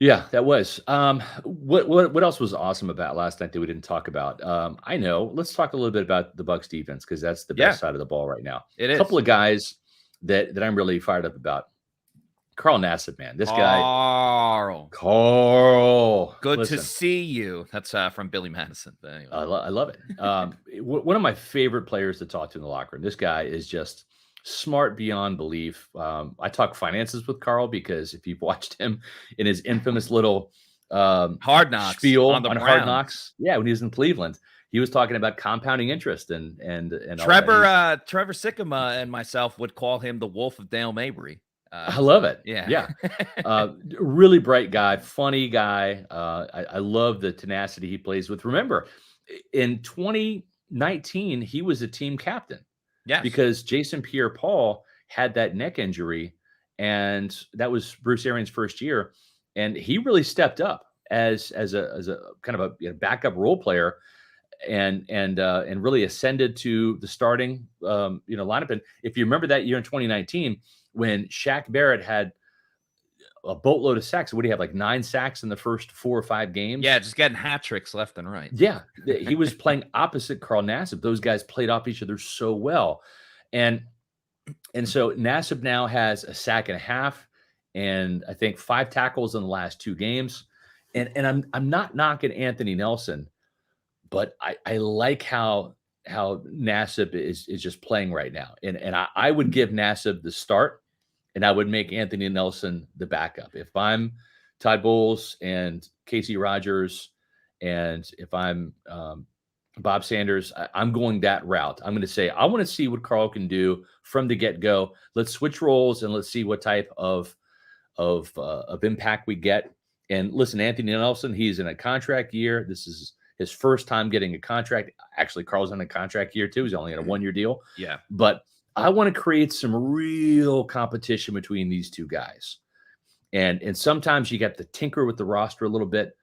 Yeah, that was. What else was awesome about last night that we didn't talk about? I know. Let's talk a little bit about the Bucs defense, because that's the best side of the ball right now. It is. A couple of guys that I'm really fired up about. Carl Nassib, man. This guy. Carl. Good to see you. That's from Billy Madison. Anyway. I love it. One of my favorite players to talk to in the locker room. This guy is just smart beyond belief. I talk finances with Carl because if you've watched him in his infamous little Hard Knocks spiel on Hard Knocks, when he was in Cleveland, he was talking about compounding interest and Trevor Sikkema and myself would call him the Wolf of Dale Mabry. I love it. Yeah. Really bright guy, funny guy. I love the tenacity he plays with. Remember, in 2019, he was a team captain. Yes. Because Jason Pierre-Paul had that neck injury, and that was Bruce Arians' first year, and he really stepped up as a kind of a backup role player, and really ascended to the starting lineup. And if you remember that year in 2019 when Shaq Barrett had a boatload of sacks, what do you have, like 9 sacks in the first 4 or 5 games? Yeah, just getting hat tricks left and right. Yeah, he was playing opposite Carl Nassib. Those guys played off each other so well, and so Nassib now has a sack and a half, and I think 5 tackles in the last 2 games. And I'm not knocking Anthony Nelson, but I like how Nassib is just playing right now. And I would give Nassib the start, and I would make Anthony Nelson the backup. If I'm Todd Bowles and Casey Rogers, and if I'm Bob Sanders, I'm going that route. I'm going to say, I want to see what Carl can do from the get-go. Let's switch roles and let's see what type of impact we get. And listen, Anthony Nelson, he's in a contract year. This is his first time getting a contract. Actually, Carl's in a contract year too. He's only in a 1-year deal. Yeah. But I want to create some real competition between these two guys. And sometimes you got to tinker with the roster a little bit.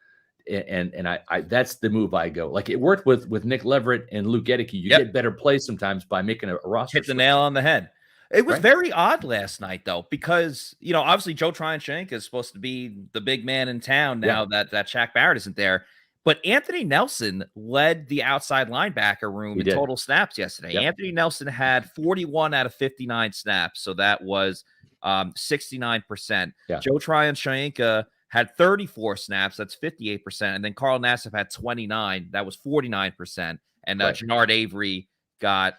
And I that's the move I go. Like it worked with Nick Leverett and Luke Gedeke. You get better plays sometimes by making a roster. Hit the nail on the head. It was very odd last night, though, because, obviously Joe Tryon-Shank is supposed to be the big man in town now that Shaq Barrett isn't there. But Anthony Nelson led the outside linebacker room in total snaps yesterday. Yep. Anthony Nelson had 41 out of 59 snaps, so that was 69%. Yeah. Joe Tryon-Shank had 34 snaps, that's 58%. And then Carl Nassib had 29, that was 49%. And Jannard Avery got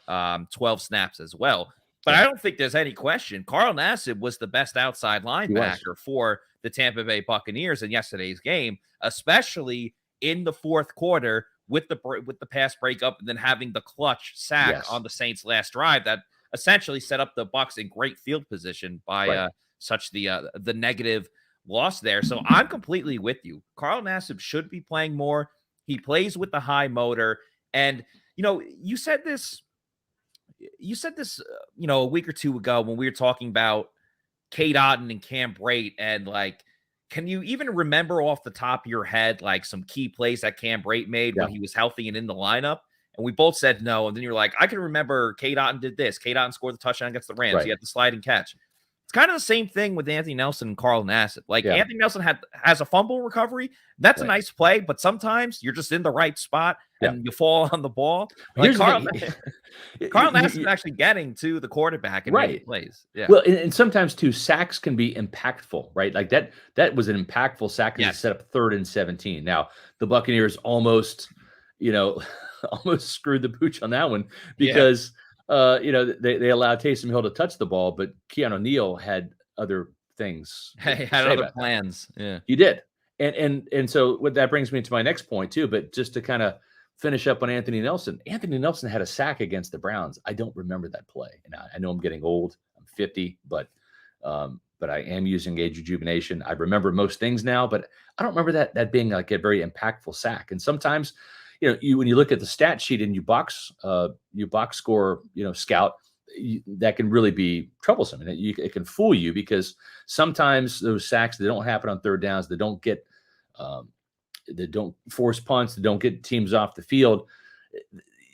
12 snaps as well. But I don't think there's any question. Carl Nassib was the best outside linebacker for the Tampa Bay Buccaneers in yesterday's game, especially in the fourth quarter with the pass breakup and then having the clutch sack on the Saints' last drive that essentially set up the Bucs in great field position by such the negative loss there. So I'm completely with you. Carl Nassib should be playing more. He plays with the high motor, and you said this. A week or two ago when we were talking about Cade Otton and Cam Brate, and can you even remember off the top of your head, some key plays that Cam Brate made when he was healthy and in the lineup? And we both said no. And then you're like, I can remember Cade Otton did this. Cade Otton scored the touchdown against the Rams. He had the slide and catch. It's kind of the same thing with Anthony Nelson and Carl Nassib. Anthony Nelson has a fumble recovery. That's a nice play, but sometimes you're just in the right spot and you fall on the ball. Carl Nassib is actually getting to the quarterback and making plays. Yeah. Well, and sometimes too, sacks can be impactful, right? Like that was an impactful sack because it set up 3rd and 17. Now the Buccaneers almost screwed the pooch on that one because they allowed Taysom Hill to touch the ball, but Keanu Neal had other things. He had other plans. Yeah, he did. And so what that brings me to my next point too, but just to kind of finish up on Anthony Nelson. Anthony Nelson had a sack against the Browns. I don't remember that play. And I know I'm getting old. I'm 50, but I am using age rejuvenation. I remember most things now, but I don't remember that being like a very impactful sack. And sometimes, when you look at the stat sheet and you box score, scout, that can really be troublesome, and it can fool you because sometimes those sacks, they don't happen on 3rd downs. They don't get, they don't force punts. They don't get teams off the field.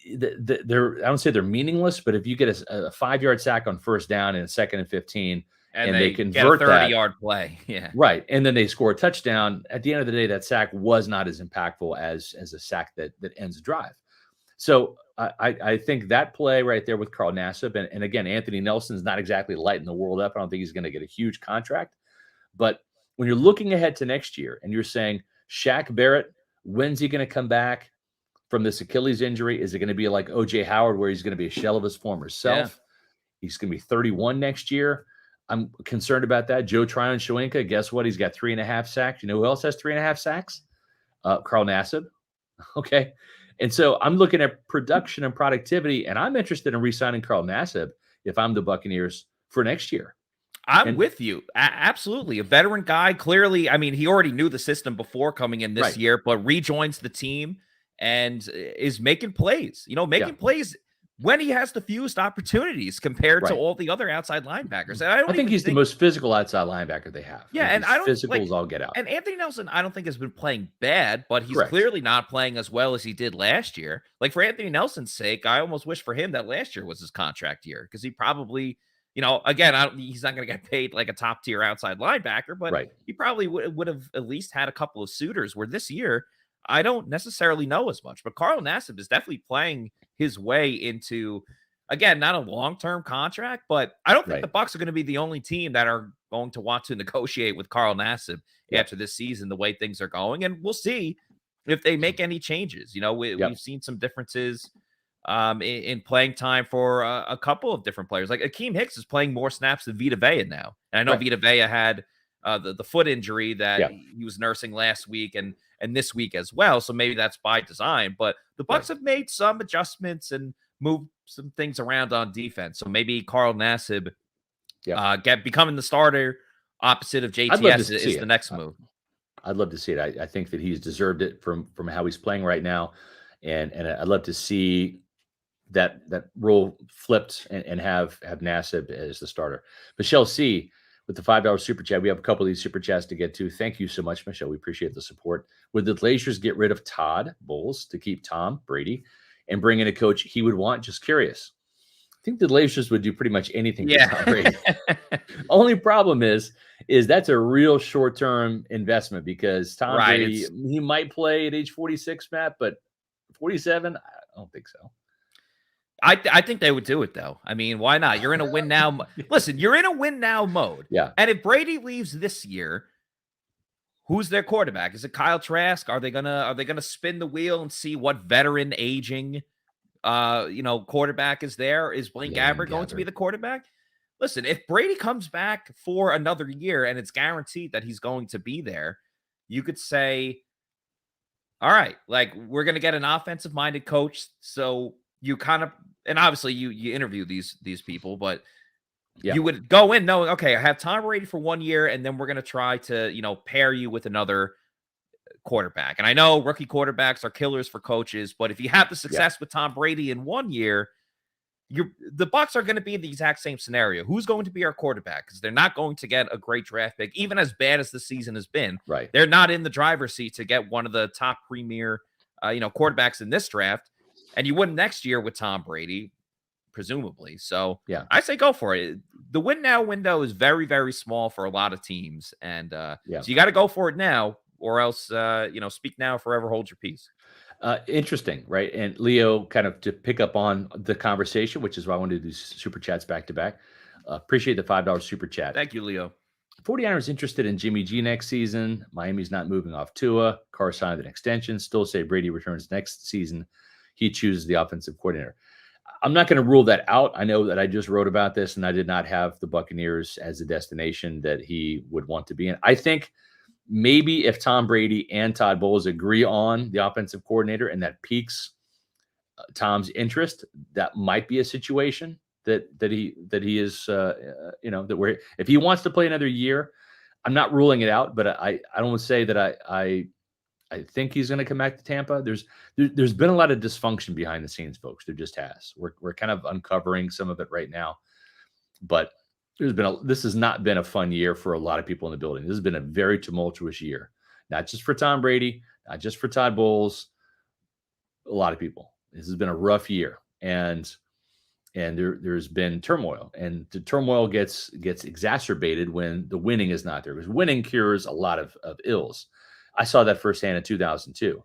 I don't say they're meaningless, but if you get a 5-yard sack on 1st down and a 2nd and 15, and they convert get a 30-yard play, right, and then they score a touchdown. At the end of the day, that sack was not as impactful as a sack that ends a drive. So I think that play right there with Carl Nassib, and again, Anthony Nelson's not exactly lighting the world up. I don't think he's going to get a huge contract, but when you're looking ahead to next year and you're saying Shaq Barrett, when's he going to come back from this Achilles injury? Is it going to be like O.J. Howard, where he's going to be a shell of his former self? He's going to be 31 next year. I'm concerned about that. Joe Tryon-Shank, guess what? He's got 3.5 sacks. You know who else has 3.5 sacks? Carl Nassib. Okay. And so I'm looking at production and productivity, and I'm interested in re-signing Carl Nassib if I'm the Buccaneers for next year. I'm with you. Absolutely. A veteran guy. Clearly, I mean, he already knew the system before coming in this year, but rejoins the team and is making plays. Making plays when he has the fewest opportunities compared to all the other outside linebackers. And I think he's the most physical outside linebacker they have. Yeah, and I don't physicals all get out. And Anthony Nelson, I don't think has been playing bad, but he's clearly not playing as well as he did last year. Like for Anthony Nelson's sake, I almost wish for him that last year was his contract year because he probably, again, he's not going to get paid like a top tier outside linebacker, but he probably would have at least had a couple of suitors. Where this year, I don't necessarily know as much, but Carl Nassib is definitely playing his way into Again, not a long-term contract, but I don't think Right. the Bucs are going to be the only team that are going to want to negotiate with Carl Nassib Yep. after this season, the way things are going. And we'll see if they make any changes. You know, we've seen some differences in playing time for a couple of different players. Like Akeem Hicks is playing more snaps than Vita Vea now. And I know Vita Vea had the foot injury that he was nursing last week and this week as well. So maybe that's by design. But the Bucs have made some adjustments and moved some things around on defense. So maybe Carl Nassib becoming the starter opposite of JTS is the next move. I'd love to see it. I think that he's deserved it from how he's playing right now. And I'd love to see that role flipped and have Nassib as the starter. Michelle C. with the $5 super chat. We have a couple of these super chats to get to. Thank you so much, Michelle. We appreciate the support. Would the Glaciers get rid of Todd Bowles to keep Tom Brady and bring in a coach he would want? Just curious. I think the Glaciers would do pretty much anything for Tom Brady. Only problem is that's a real short-term investment because Tom Brady, he might play at age 46, Matt, but 47, I don't think so. I think they would do it, though. I mean, why not? You're in a win now. Listen, you're in a win now mode. Yeah. And if Brady leaves this year, who's their quarterback? Is it Kyle Trask? Are they gonna spin the wheel and see what veteran aging quarterback is there? Is Blaine Gabbert going to be the quarterback? Listen, if Brady comes back for another year and it's guaranteed that he's going to be there, you could say, all right, like we're going to get an offensive minded coach. So you kind of, and obviously you interview these people, but you would go in knowing, okay, I have Tom Brady for 1 year, and then we're going to try to, pair you with another quarterback. And I know rookie quarterbacks are killers for coaches, but if you have the success with Tom Brady in 1 year, the Bucs are going to be in the exact same scenario. Who's going to be our quarterback? Because they're not going to get a great draft pick, even as bad as the season has been. Right. They're not in the driver's seat to get one of the top premier, quarterbacks in this draft. And you wouldn't next year with Tom Brady, presumably. So I say go for it. The win now window is very, very small for a lot of teams. And so you got to go for it now, or else, speak now, forever hold your peace. Interesting, right? And Leo, kind of to pick up on the conversation, which is why I wanted to do super chats back to back. Appreciate the $5 super chat. Thank you, Leo. 49ers interested in Jimmy G next season. Miami's not moving off Tua. Carr signed an extension. Still say Brady returns next season. He chooses the offensive coordinator. I'm not going to rule that out. I know that I just wrote about this, and I did not have the Buccaneers as a destination that he would want to be in. I think maybe if Tom Brady and Todd Bowles agree on the offensive coordinator and that piques Tom's interest, that might be a situation that he is, that where if he wants to play another year, I'm not ruling it out, but I don't want to say that I think he's going to come back to Tampa. There's been a lot of dysfunction behind the scenes, folks. There just has. We're kind of uncovering some of it right now, but this has not been a fun year for a lot of people in the building. This has been a very tumultuous year, not just for Tom Brady, not just for Todd Bowles, a lot of people. This has been a rough year, and there's been turmoil, and the turmoil gets exacerbated when the winning is not there, because winning cures a lot of ills. I saw that firsthand in 2002.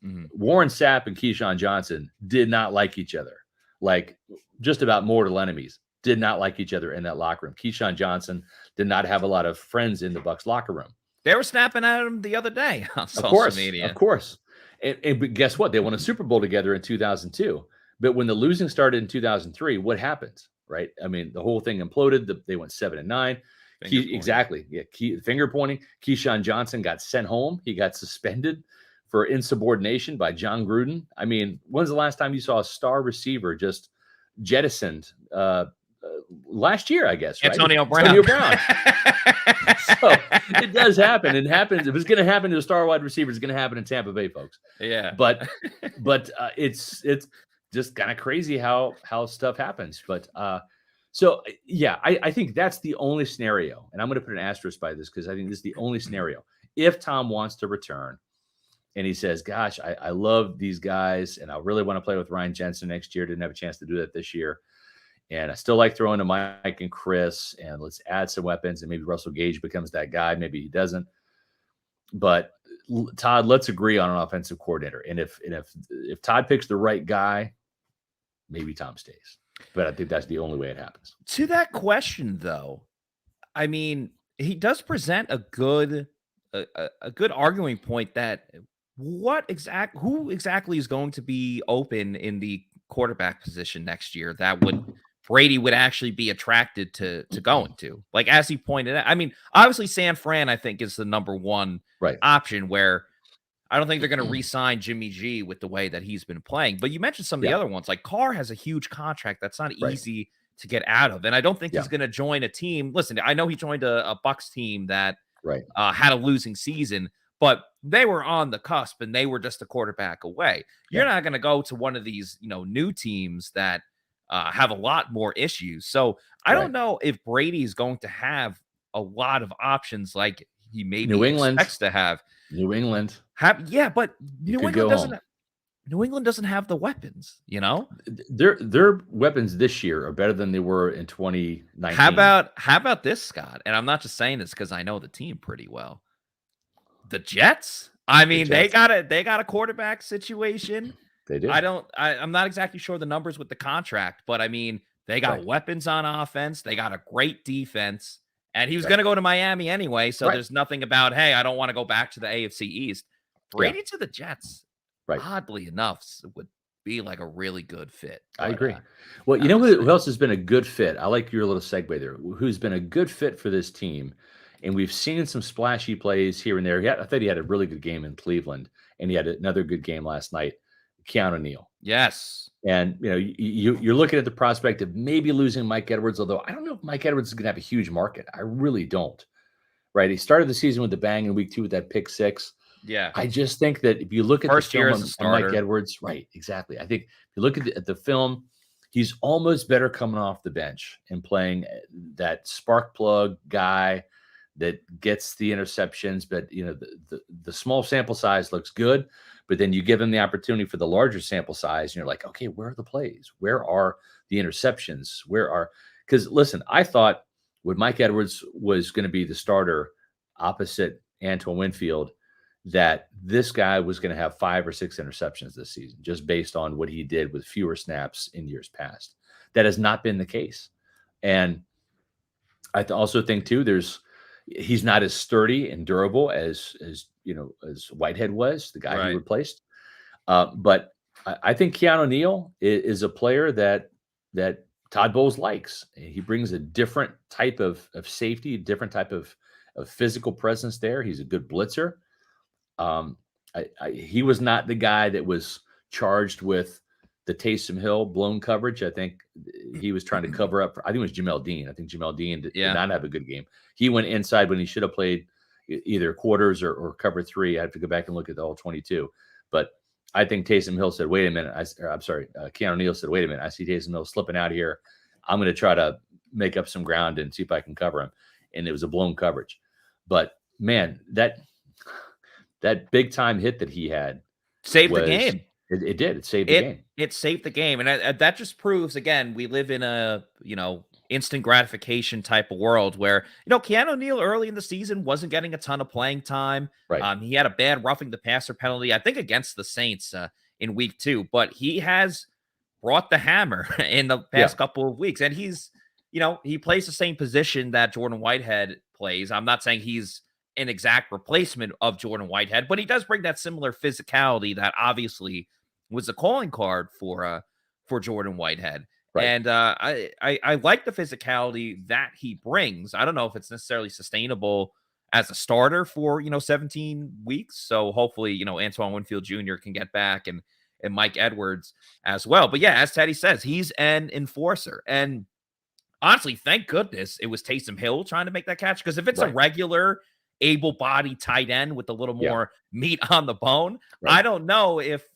Mm-hmm. Warren Sapp and Keyshawn Johnson did not like each other, like just about mortal enemies. Did not like each other in that locker room. Keyshawn Johnson did not have a lot of friends in the Bucs locker room. They were snapping at him the other day on social media. Of course. But guess what? They won a Super Bowl together in 2002. But when the losing started in 2003, what happened? Right? I mean, the whole thing imploded. They went 7-9. Exactly. Yeah. Finger pointing. Keyshawn Johnson got sent home. He got suspended for insubordination by John Gruden. I mean, when's the last time you saw a star receiver just jettisoned? Last year, I guess, right? Antonio Brown. So it does happen. It happens. If it's going to happen to a star wide receiver, it's going to happen in Tampa Bay, folks. Yeah. But it's just kind of crazy how stuff happens. But I think that's the only scenario, and I'm going to put an asterisk by this because I think this is the only scenario. If Tom wants to return and he says, "Gosh, I love these guys, and I really want to play with Ryan Jensen next year. Didn't have a chance to do that this year." And I still like throwing to Mike and Chris, and let's add some weapons, and maybe Russell Gage becomes that guy. Maybe he doesn't. But Todd, let's agree on an offensive coordinator. And if Todd picks the right guy, maybe Tom stays. But I think that's the only way it happens. To that question, though, I mean, he does present a good arguing point that who exactly is going to be open in the quarterback position next year that Brady would actually be attracted to going to. Like, as he pointed out, I mean, obviously San Fran, I think, is the number one option, where I don't think they're going to re-sign Jimmy G with the way that he's been playing. But you mentioned some of the other ones. Like, Carr has a huge contract that's not easy to get out of. And I don't think he's going to join a team. Listen, I know he joined a Bucs team that had a losing season, but they were on the cusp and they were just a quarterback away. You're not going to go to one of these, new teams that have a lot more issues. So I don't know if Brady is going to have a lot of options like he maybe expects to have. New England. But New England doesn't have the weapons, Their weapons this year are better than they were in 2019. How about this, Scott? And I'm not just saying this because I know the team pretty well. The Jets. I mean, they got a quarterback situation. They do. I'm not exactly sure the numbers with the contract, but I mean, they got weapons on offense. They got a great defense. And he was going to go to Miami anyway, so there's nothing about, hey, I don't want to go back to the AFC East. Brady to the Jets, oddly enough, would be like a really good fit. I agree. Well, you know who else has been a good fit? I like your little segue there. Who's been a good fit for this team, and we've seen some splashy plays here and there. I thought he had a really good game in Cleveland, and he had another good game last night. Keanu Neal. Yes. And, you're looking at the prospect of maybe losing Mike Edwards, although I don't know if Mike Edwards is going to have a huge market. I really don't. Right? He started the season with the bang in week 2 with that pick 6. Yeah. I just think that if you look at first the film on Mike Edwards, exactly. I think if you look at the film, he's almost better coming off the bench and playing that spark plug guy that gets the interceptions. But, the small sample size looks good. But then you give him the opportunity for the larger sample size, and you're like, okay, where are the plays? Where are the interceptions? Because listen, I thought when Mike Edwards was going to be the starter opposite Antoine Winfield, that this guy was going to have 5 or 6 interceptions this season, just based on what he did with fewer snaps in years past. That has not been the case. And I also think too, he's not as sturdy and durable as Whitehead was, the guy he replaced. But I think Keanu Neal is a player that Todd Bowles likes. He brings a different type of safety, a different type of physical presence there. He's a good blitzer. He was not the guy that was charged with the Taysom Hill blown coverage. I think he was trying to cover up. I think it was Jamel Dean. I think Jamel Dean did not have a good game. He went inside when he should have played either quarters or cover 3. I have to go back and look at the all 22. But I think Taysom Hill said, wait a minute. Keanu Neal said, wait a minute. I see Taysom Hill slipping out of here. I'm going to try to make up some ground and see if I can cover him. And it was a blown coverage. But, man, that big time hit that he had saved the game. It did. It saved the game. It saved the game. And that just proves, again, we live in a, instant gratification type of world where, Keanu Neal early in the season wasn't getting a ton of playing time. He had a bad roughing the passer penalty, I think, against the Saints in week 2, but he has brought the hammer in the past couple of weeks. And he's, he plays the same position that Jordan Whitehead plays. I'm not saying he's an exact replacement of Jordan Whitehead, but he does bring that similar physicality that obviously was a calling card for Jordan Whitehead. And I like the physicality that he brings. I don't know if it's necessarily sustainable as a starter for 17 weeks. So hopefully Antoine Winfield Jr. can get back and Mike Edwards as well. But yeah, as Teddy says, he's an enforcer. And honestly, thank goodness it was Taysom Hill trying to make that catch, because if it's a regular able-bodied tight end with a little more meat on the bone, I don't know if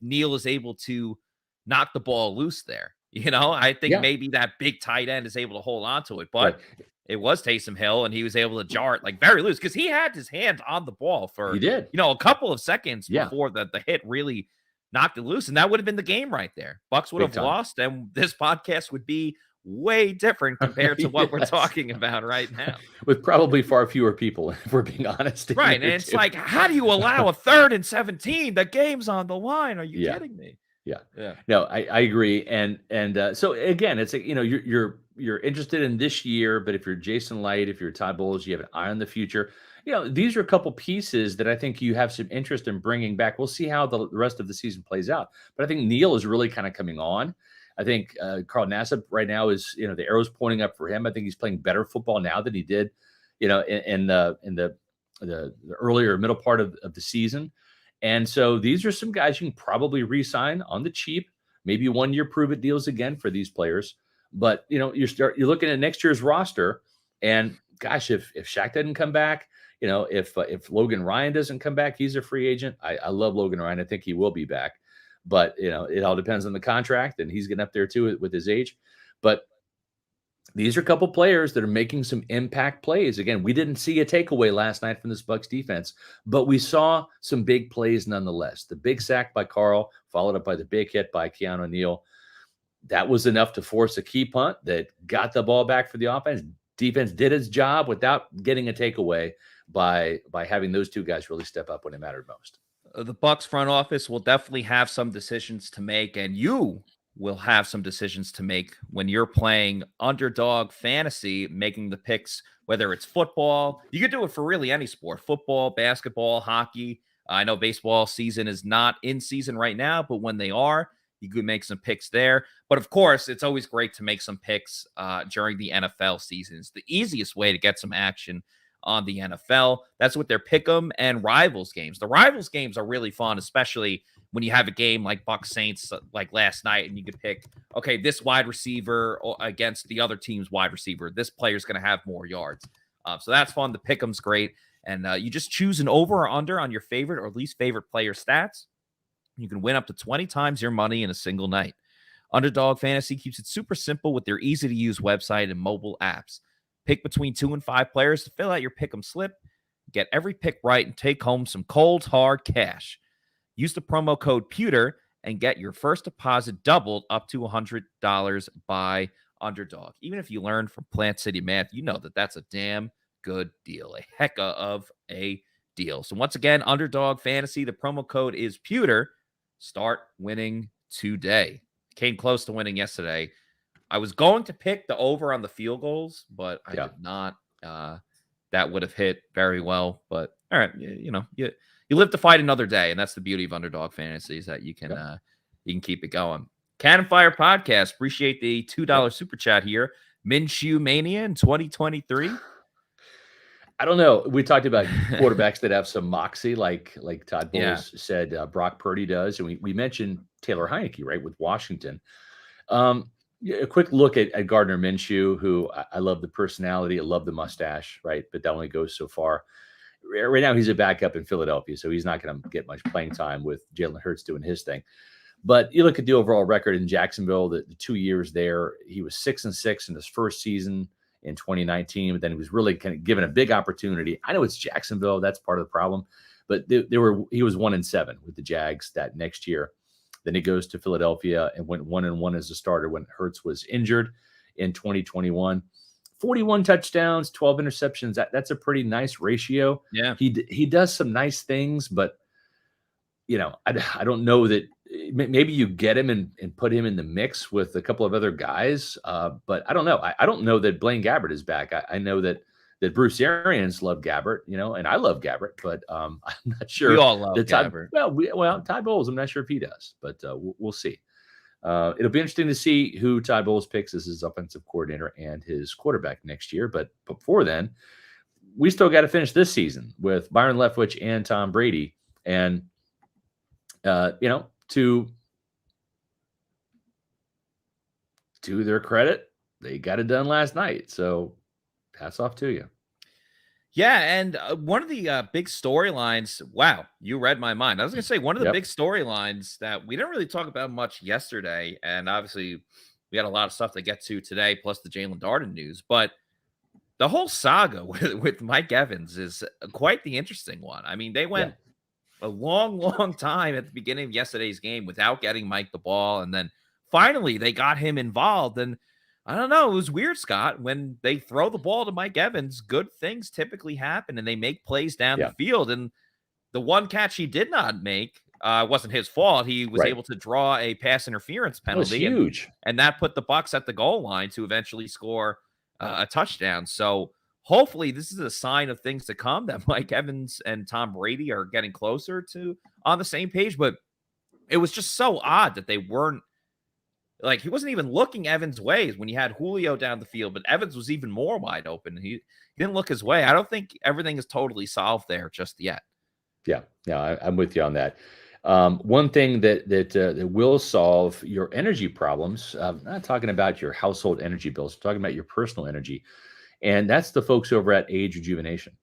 Neal is able to knock the ball loose there. I think maybe that big tight end is able to hold on to it, but it was Taysom Hill, and he was able to jar it like very loose because he had his hand on the ball for a couple of seconds before the hit really knocked it loose, and that would have been the game right there. Bucs would have lost, and this podcast would be way different compared to what we're talking about right now. With probably far fewer people, if we're being honest. Right, and it's like, how do you allow a 3rd and 17? The game's on the line. Are you kidding me? Yeah. Yeah. No, I agree. And so again, it's like, you're interested in this year, but if you're Jason Light, if you're Todd Bowles, you have an eye on the future. These are a couple pieces that I think you have some interest in bringing back. We'll see how the rest of the season plays out. But I think Neal is really kind of coming on. I think Carl Nassib right now is, the arrow's pointing up for him. I think he's playing better football now than he did, in the earlier middle part of the season. And so these are some guys you can probably re-sign on the cheap, maybe 1 year prove it deals again for these players. But you're looking at next year's roster, and gosh, if Shaq doesn't come back, if Logan Ryan doesn't come back, he's a free agent. I love Logan Ryan. I think he will be back, but it all depends on the contract, and he's getting up there too with his age. But these are a couple players that are making some impact plays. Again, we didn't see a takeaway last night from this Bucs defense, but we saw some big plays nonetheless. The big sack by Carl, followed up by the big hit by Keanu Neal. That was enough to force a key punt that got the ball back for the offense. Defense did its job without getting a takeaway by having those two guys really step up when it mattered most. The Bucs front office will definitely have some decisions to make, and you will have some decisions to make when you're playing underdog fantasy, making the picks, whether it's football. You could do it for really any sport: football, basketball, hockey. I know baseball season is not in season right now, but when they are, you could make some picks there. But of course, it's always great to make some picks during the NFL season. It's the easiest way to get some action on the NFL. That's with their pick'em and rivals games. The rivals games are really fun, especially when you have a game like Bucs Saints like last night, and you could pick, okay, this wide receiver against the other team's wide receiver. This player's going to have more yards. So that's fun. The pick'em's great. And you just choose an over or under on your favorite or least favorite player stats. You can win up to 20 times your money in a single night. Underdog Fantasy keeps it super simple with their easy-to-use website and mobile apps. Pick between 2 and 5 players to fill out your pick'em slip. Get every pick right and take home some cold, hard cash. Use the promo code Pewter and get your first deposit doubled up to $100 by Underdog. Even if you learn from Plant City Math, you know that that's a damn good deal. A heck of a deal. So once again, Underdog Fantasy, the promo code is Pewter. Start winning today. Came close to winning yesterday. I was going to pick the over on the field goals, but I did not. That would have hit very well. But all right, you live to fight another day, and that's the beauty of Underdog Fantasy, is that you can keep it going. Cannon Fire Podcast. Appreciate the $2 super chat here. Minshew Mania in 2023. I don't know. We talked about quarterbacks that have some moxie, like Todd Bowles said Brock Purdy does. And we mentioned Taylor Heineke, right, with Washington. A quick look at Gardner Minshew, who I love the personality. I love the mustache, right? But that only goes so far. Right now, he's a backup in Philadelphia, so he's not going to get much playing time with Jalen Hurts doing his thing. But you look at the overall record in Jacksonville, the 2 years there, he was 6-6 in his first season in 2019, but then he was really kind of given a big opportunity. I know it's Jacksonville, that's part of the problem, but he was 1-7 with the Jags that next year. Then he goes to Philadelphia and went 1-1 as a starter when Hurts was injured in 2021. 41 touchdowns, 12 interceptions. That's a pretty nice ratio. Yeah, he does some nice things, but I don't know that maybe you get him and put him in the mix with a couple of other guys. But I don't know. I don't know that Blaine Gabbert is back. I know that Bruce Arians loved Gabbert, and I love Gabbert, but I'm not sure. We all love Gabbert. Well, Todd Bowles, I'm not sure if he does, but we'll see. It'll be interesting to see who Todd Bowles picks as his offensive coordinator and his quarterback next year. But before then, we still got to finish this season with Byron Leftwich and Tom Brady. And, to their credit, they got it done last night. So hats off to you. Yeah, and one of the big storylines, wow, you read my mind. I was going to say one of the big storylines that we didn't really talk about much yesterday, and obviously we had a lot of stuff to get to today, plus the Jalen Darden news, but the whole saga with Mike Evans is quite the interesting one. I mean, they went a long, long time at the beginning of yesterday's game without getting Mike the ball, and then finally they got him involved, and I don't know. It was weird, Scott. When they throw the ball to Mike Evans, good things typically happen, and they make plays down the field. And the one catch he did not make, it wasn't his fault. He was Right. able to draw a pass interference That was penalty, huge. and that put the Bucs at the goal line to eventually score a touchdown. So hopefully this is a sign of things to come, that Mike Evans and Tom Brady are getting closer to on the same page. But it was just so odd that they weren't, like, he wasn't even looking Evans' ways when he had Julio down the field, but Evans was even more wide open. He didn't look his way. I don't think everything is totally solved there just yet. Yeah, I'm with you on that. One thing that will solve your energy problems, not talking about your household energy bills, talking about your personal energy, and that's the folks over at Age Rejuvenation.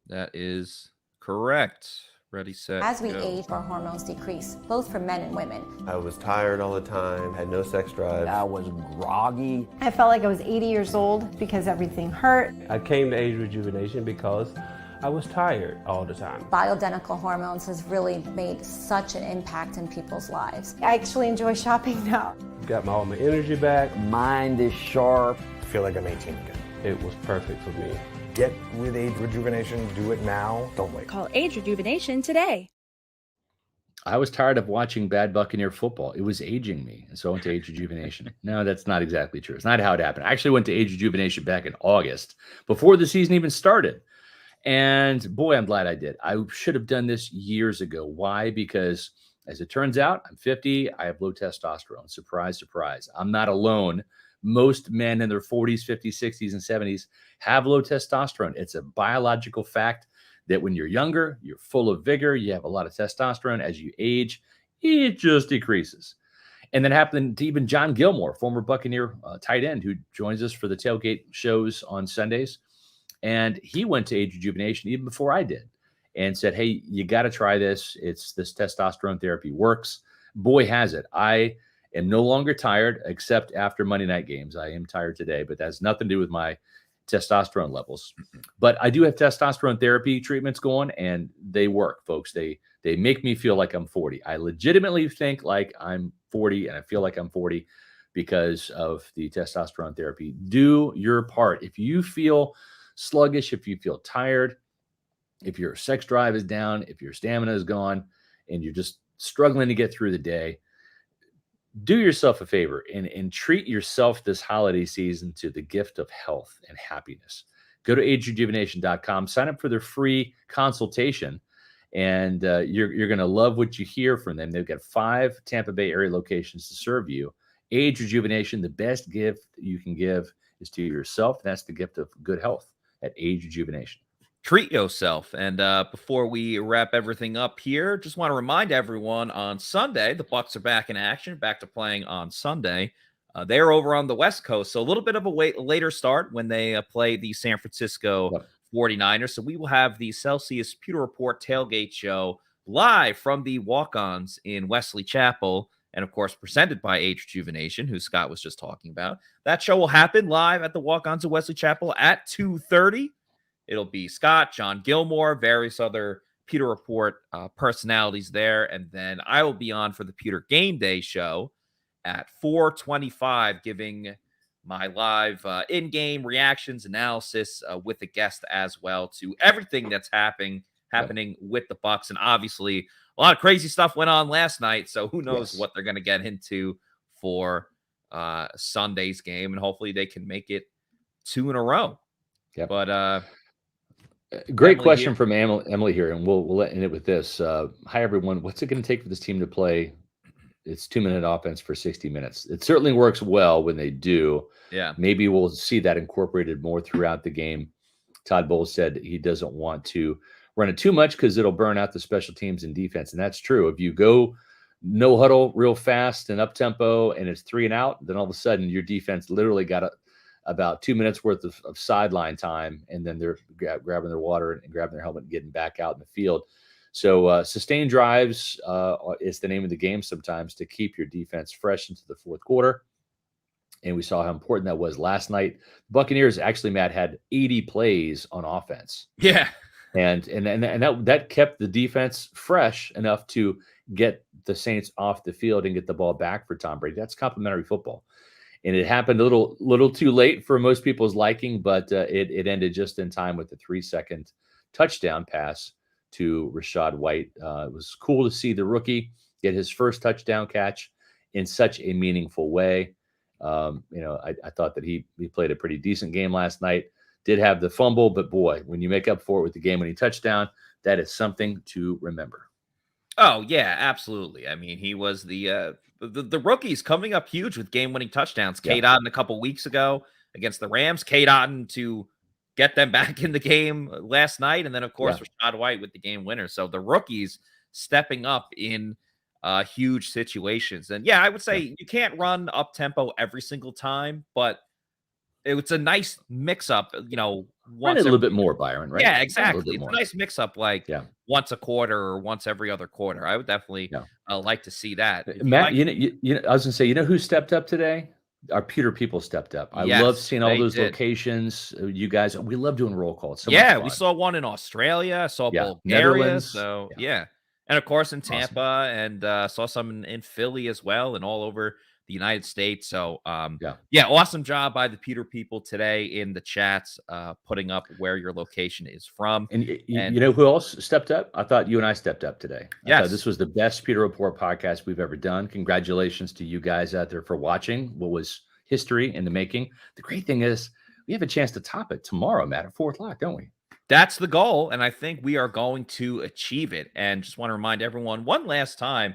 That is correct. Ready, set, As we go. age, our hormones decrease, both for men and women. I was tired all the time, had no sex drive. I was groggy. I felt like I was 80 years old because everything hurt. I came to Age Rejuvenation because I was tired all the time. Bioidentical hormones has really made such an impact in people's lives. I actually enjoy shopping now. Got all my energy back. Mind is sharp. I feel like I'm 18 again. It was perfect for me. Get with Age Rejuvenation. Do it now. Don't wait. Call Age Rejuvenation today. I was tired of watching bad Buccaneer football. It was aging me. And so I went to Age Rejuvenation. No, that's not exactly true. It's not how it happened. I actually went to Age Rejuvenation back in August, before the season even started. And boy, I'm glad I did. I should have done this years ago. Why? Because as it turns out, I'm 50. I have low testosterone. Surprise, surprise. I'm not alone. Most men in their 40s, 50s, 60s, and 70s have low testosterone. It's a biological fact that when you're younger, you're full of vigor, you have a lot of testosterone. As you age, it just decreases. And that happened to even John Gilmore, former Buccaneer tight end, who joins us for the tailgate shows on Sundays. And he went to Age Rejuvenation even before I did and said, hey, you got to try this. It's this testosterone therapy works. Boy, has it. I am no longer tired, except after Monday night games. I am tired today, but that has nothing to do with my testosterone levels. But I do have testosterone therapy treatments going, and they work, folks. They make me feel like I'm 40. I legitimately think like I'm 40, and I feel like I'm 40 because of the testosterone therapy. Do your part. If you feel sluggish, if you feel tired, if your sex drive is down, if your stamina is gone, and you're just struggling to get through the day, do yourself a favor and treat yourself this holiday season to the gift of health and happiness. Go to agerejuvenation.com, sign up for their free consultation, and you're going to love what you hear from them. They've got 5 Tampa Bay area locations to serve you. Age Rejuvenation, the best gift you can give is to yourself. That's the gift of good health at Age Rejuvenation. Treat yourself. And before we wrap everything up here, just want to remind everyone, on Sunday, the Bucs are back in action, back to playing on Sunday. They're over on the West Coast, so a little bit of a later start when they play the San Francisco 49ers. So we will have the Celsius Pewter Report tailgate show live from the walk-ons in Wesley Chapel, and of course presented by Age Rejuvenation, who Scott was just talking about. That show will happen live at the walk-ons of Wesley Chapel at 2:30. It'll be Scott, John Gilmore, various other Pewter Report personalities there. And then I will be on for the Pewter Game Day show at 4:25, giving my live in-game reactions, analysis with a guest as well to everything that's happening with the Bucs. And obviously, a lot of crazy stuff went on last night, so who knows what they're going to get into for Sunday's game. And hopefully they can make it 2 in a row. Yep. But great Emily question here. from Emily here, and we'll end it with this. Hi, everyone. What's it going to take for this team to play its 2-minute offense for 60 minutes? It certainly works well when they do. Yeah. Maybe we'll see that incorporated more throughout the game. Todd Bowles said he doesn't want to run it too much because it'll burn out the special teams and defense. And that's true. If you go no huddle real fast and up tempo and it's 3 and out, then all of a sudden your defense literally got about 2 minutes worth of sideline time, and then they're grabbing their water and grabbing their helmet and getting back out in the field. So sustained drives is the name of the game sometimes to keep your defense fresh into the fourth quarter. And we saw how important that was last night. Buccaneers actually, Matt, had 80 plays on offense. Yeah. And that kept the defense fresh enough to get the Saints off the field and get the ball back for Tom Brady. That's complimentary football. And it happened a little too late for most people's liking, but it ended just in time with the 3-second touchdown pass to Rachaad White. It was cool to see the rookie get his first touchdown catch in such a meaningful way. I thought that he played a pretty decent game last night. Did have the fumble, but boy, when you make up for it with the game-winning touchdown, that is something to remember. Oh yeah, absolutely. I mean, he was the rookies coming up huge with game-winning touchdowns. Yeah. Cade Otton a couple weeks ago against the Rams. Cade Otton to get them back in the game last night, and then of course Rachaad White with the game winner. So the rookies stepping up in huge situations. And yeah, I would say you can't run up tempo every single time, but it's a nice mix up, Run it a little bit more, Byron, right? Yeah, exactly. It's a nice mix up, like once a quarter or once every other quarter. I would definitely like to see that. Matt, I was gonna say, who stepped up today? Our Pewter people stepped up. I love seeing all those locations. You guys, we love doing roll calls. So we saw one in Australia, saw Bulgaria, Netherlands. So and of course in Tampa, and saw some in Philly as well, and all over the United States. So awesome job by the Pewter people today in the chats, putting up where your location is from. And you know who else stepped up? I thought you and I stepped up today. I thought this was the best Pewter Report podcast we've ever done. Congratulations to you guys out there for watching what was history in the making. The great thing is we have a chance to top it tomorrow, Matt, at 4:00, don't we? That's the goal, and I think we are going to achieve it. And just want to remind everyone one last time,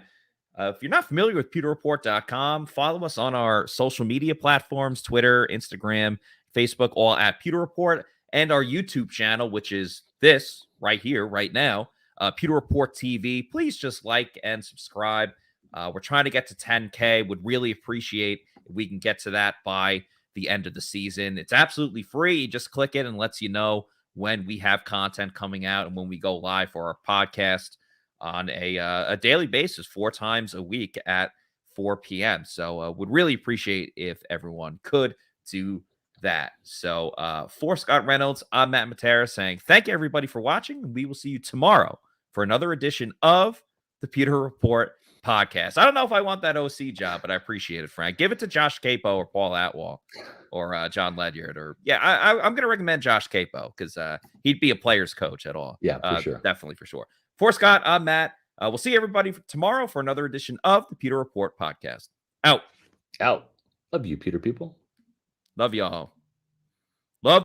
if you're not familiar with pewterreport.com, follow us on our social media platforms, Twitter, Instagram, Facebook, all at Pewter Report, and our YouTube channel, which is this right here, right now, Pewter Report TV. Please just like and subscribe. We're trying to get to 10K. Would really appreciate if we can get to that by the end of the season. It's absolutely free. Just click it and lets you know when we have content coming out and when we go live for our podcast on a daily basis, 4 times a week at 4 p.m. So would really appreciate if everyone could do that. So for Scott Reynolds, I'm Matt Matera saying thank you everybody for watching. We will see you tomorrow for another edition of the Pewter Report podcast. I don't know if I want that OC job, but I appreciate it, Frank. Give it to Josh Capo or Paul Atwell or John Ledyard, or I'm going to recommend Josh Capo because he'd be a player's coach at all. Yeah, for sure. Definitely for sure. For Scott, I'm Matt. We'll see everybody tomorrow for another edition of the Pewter Report podcast. Out. Love you, Pewter people. Love y'all.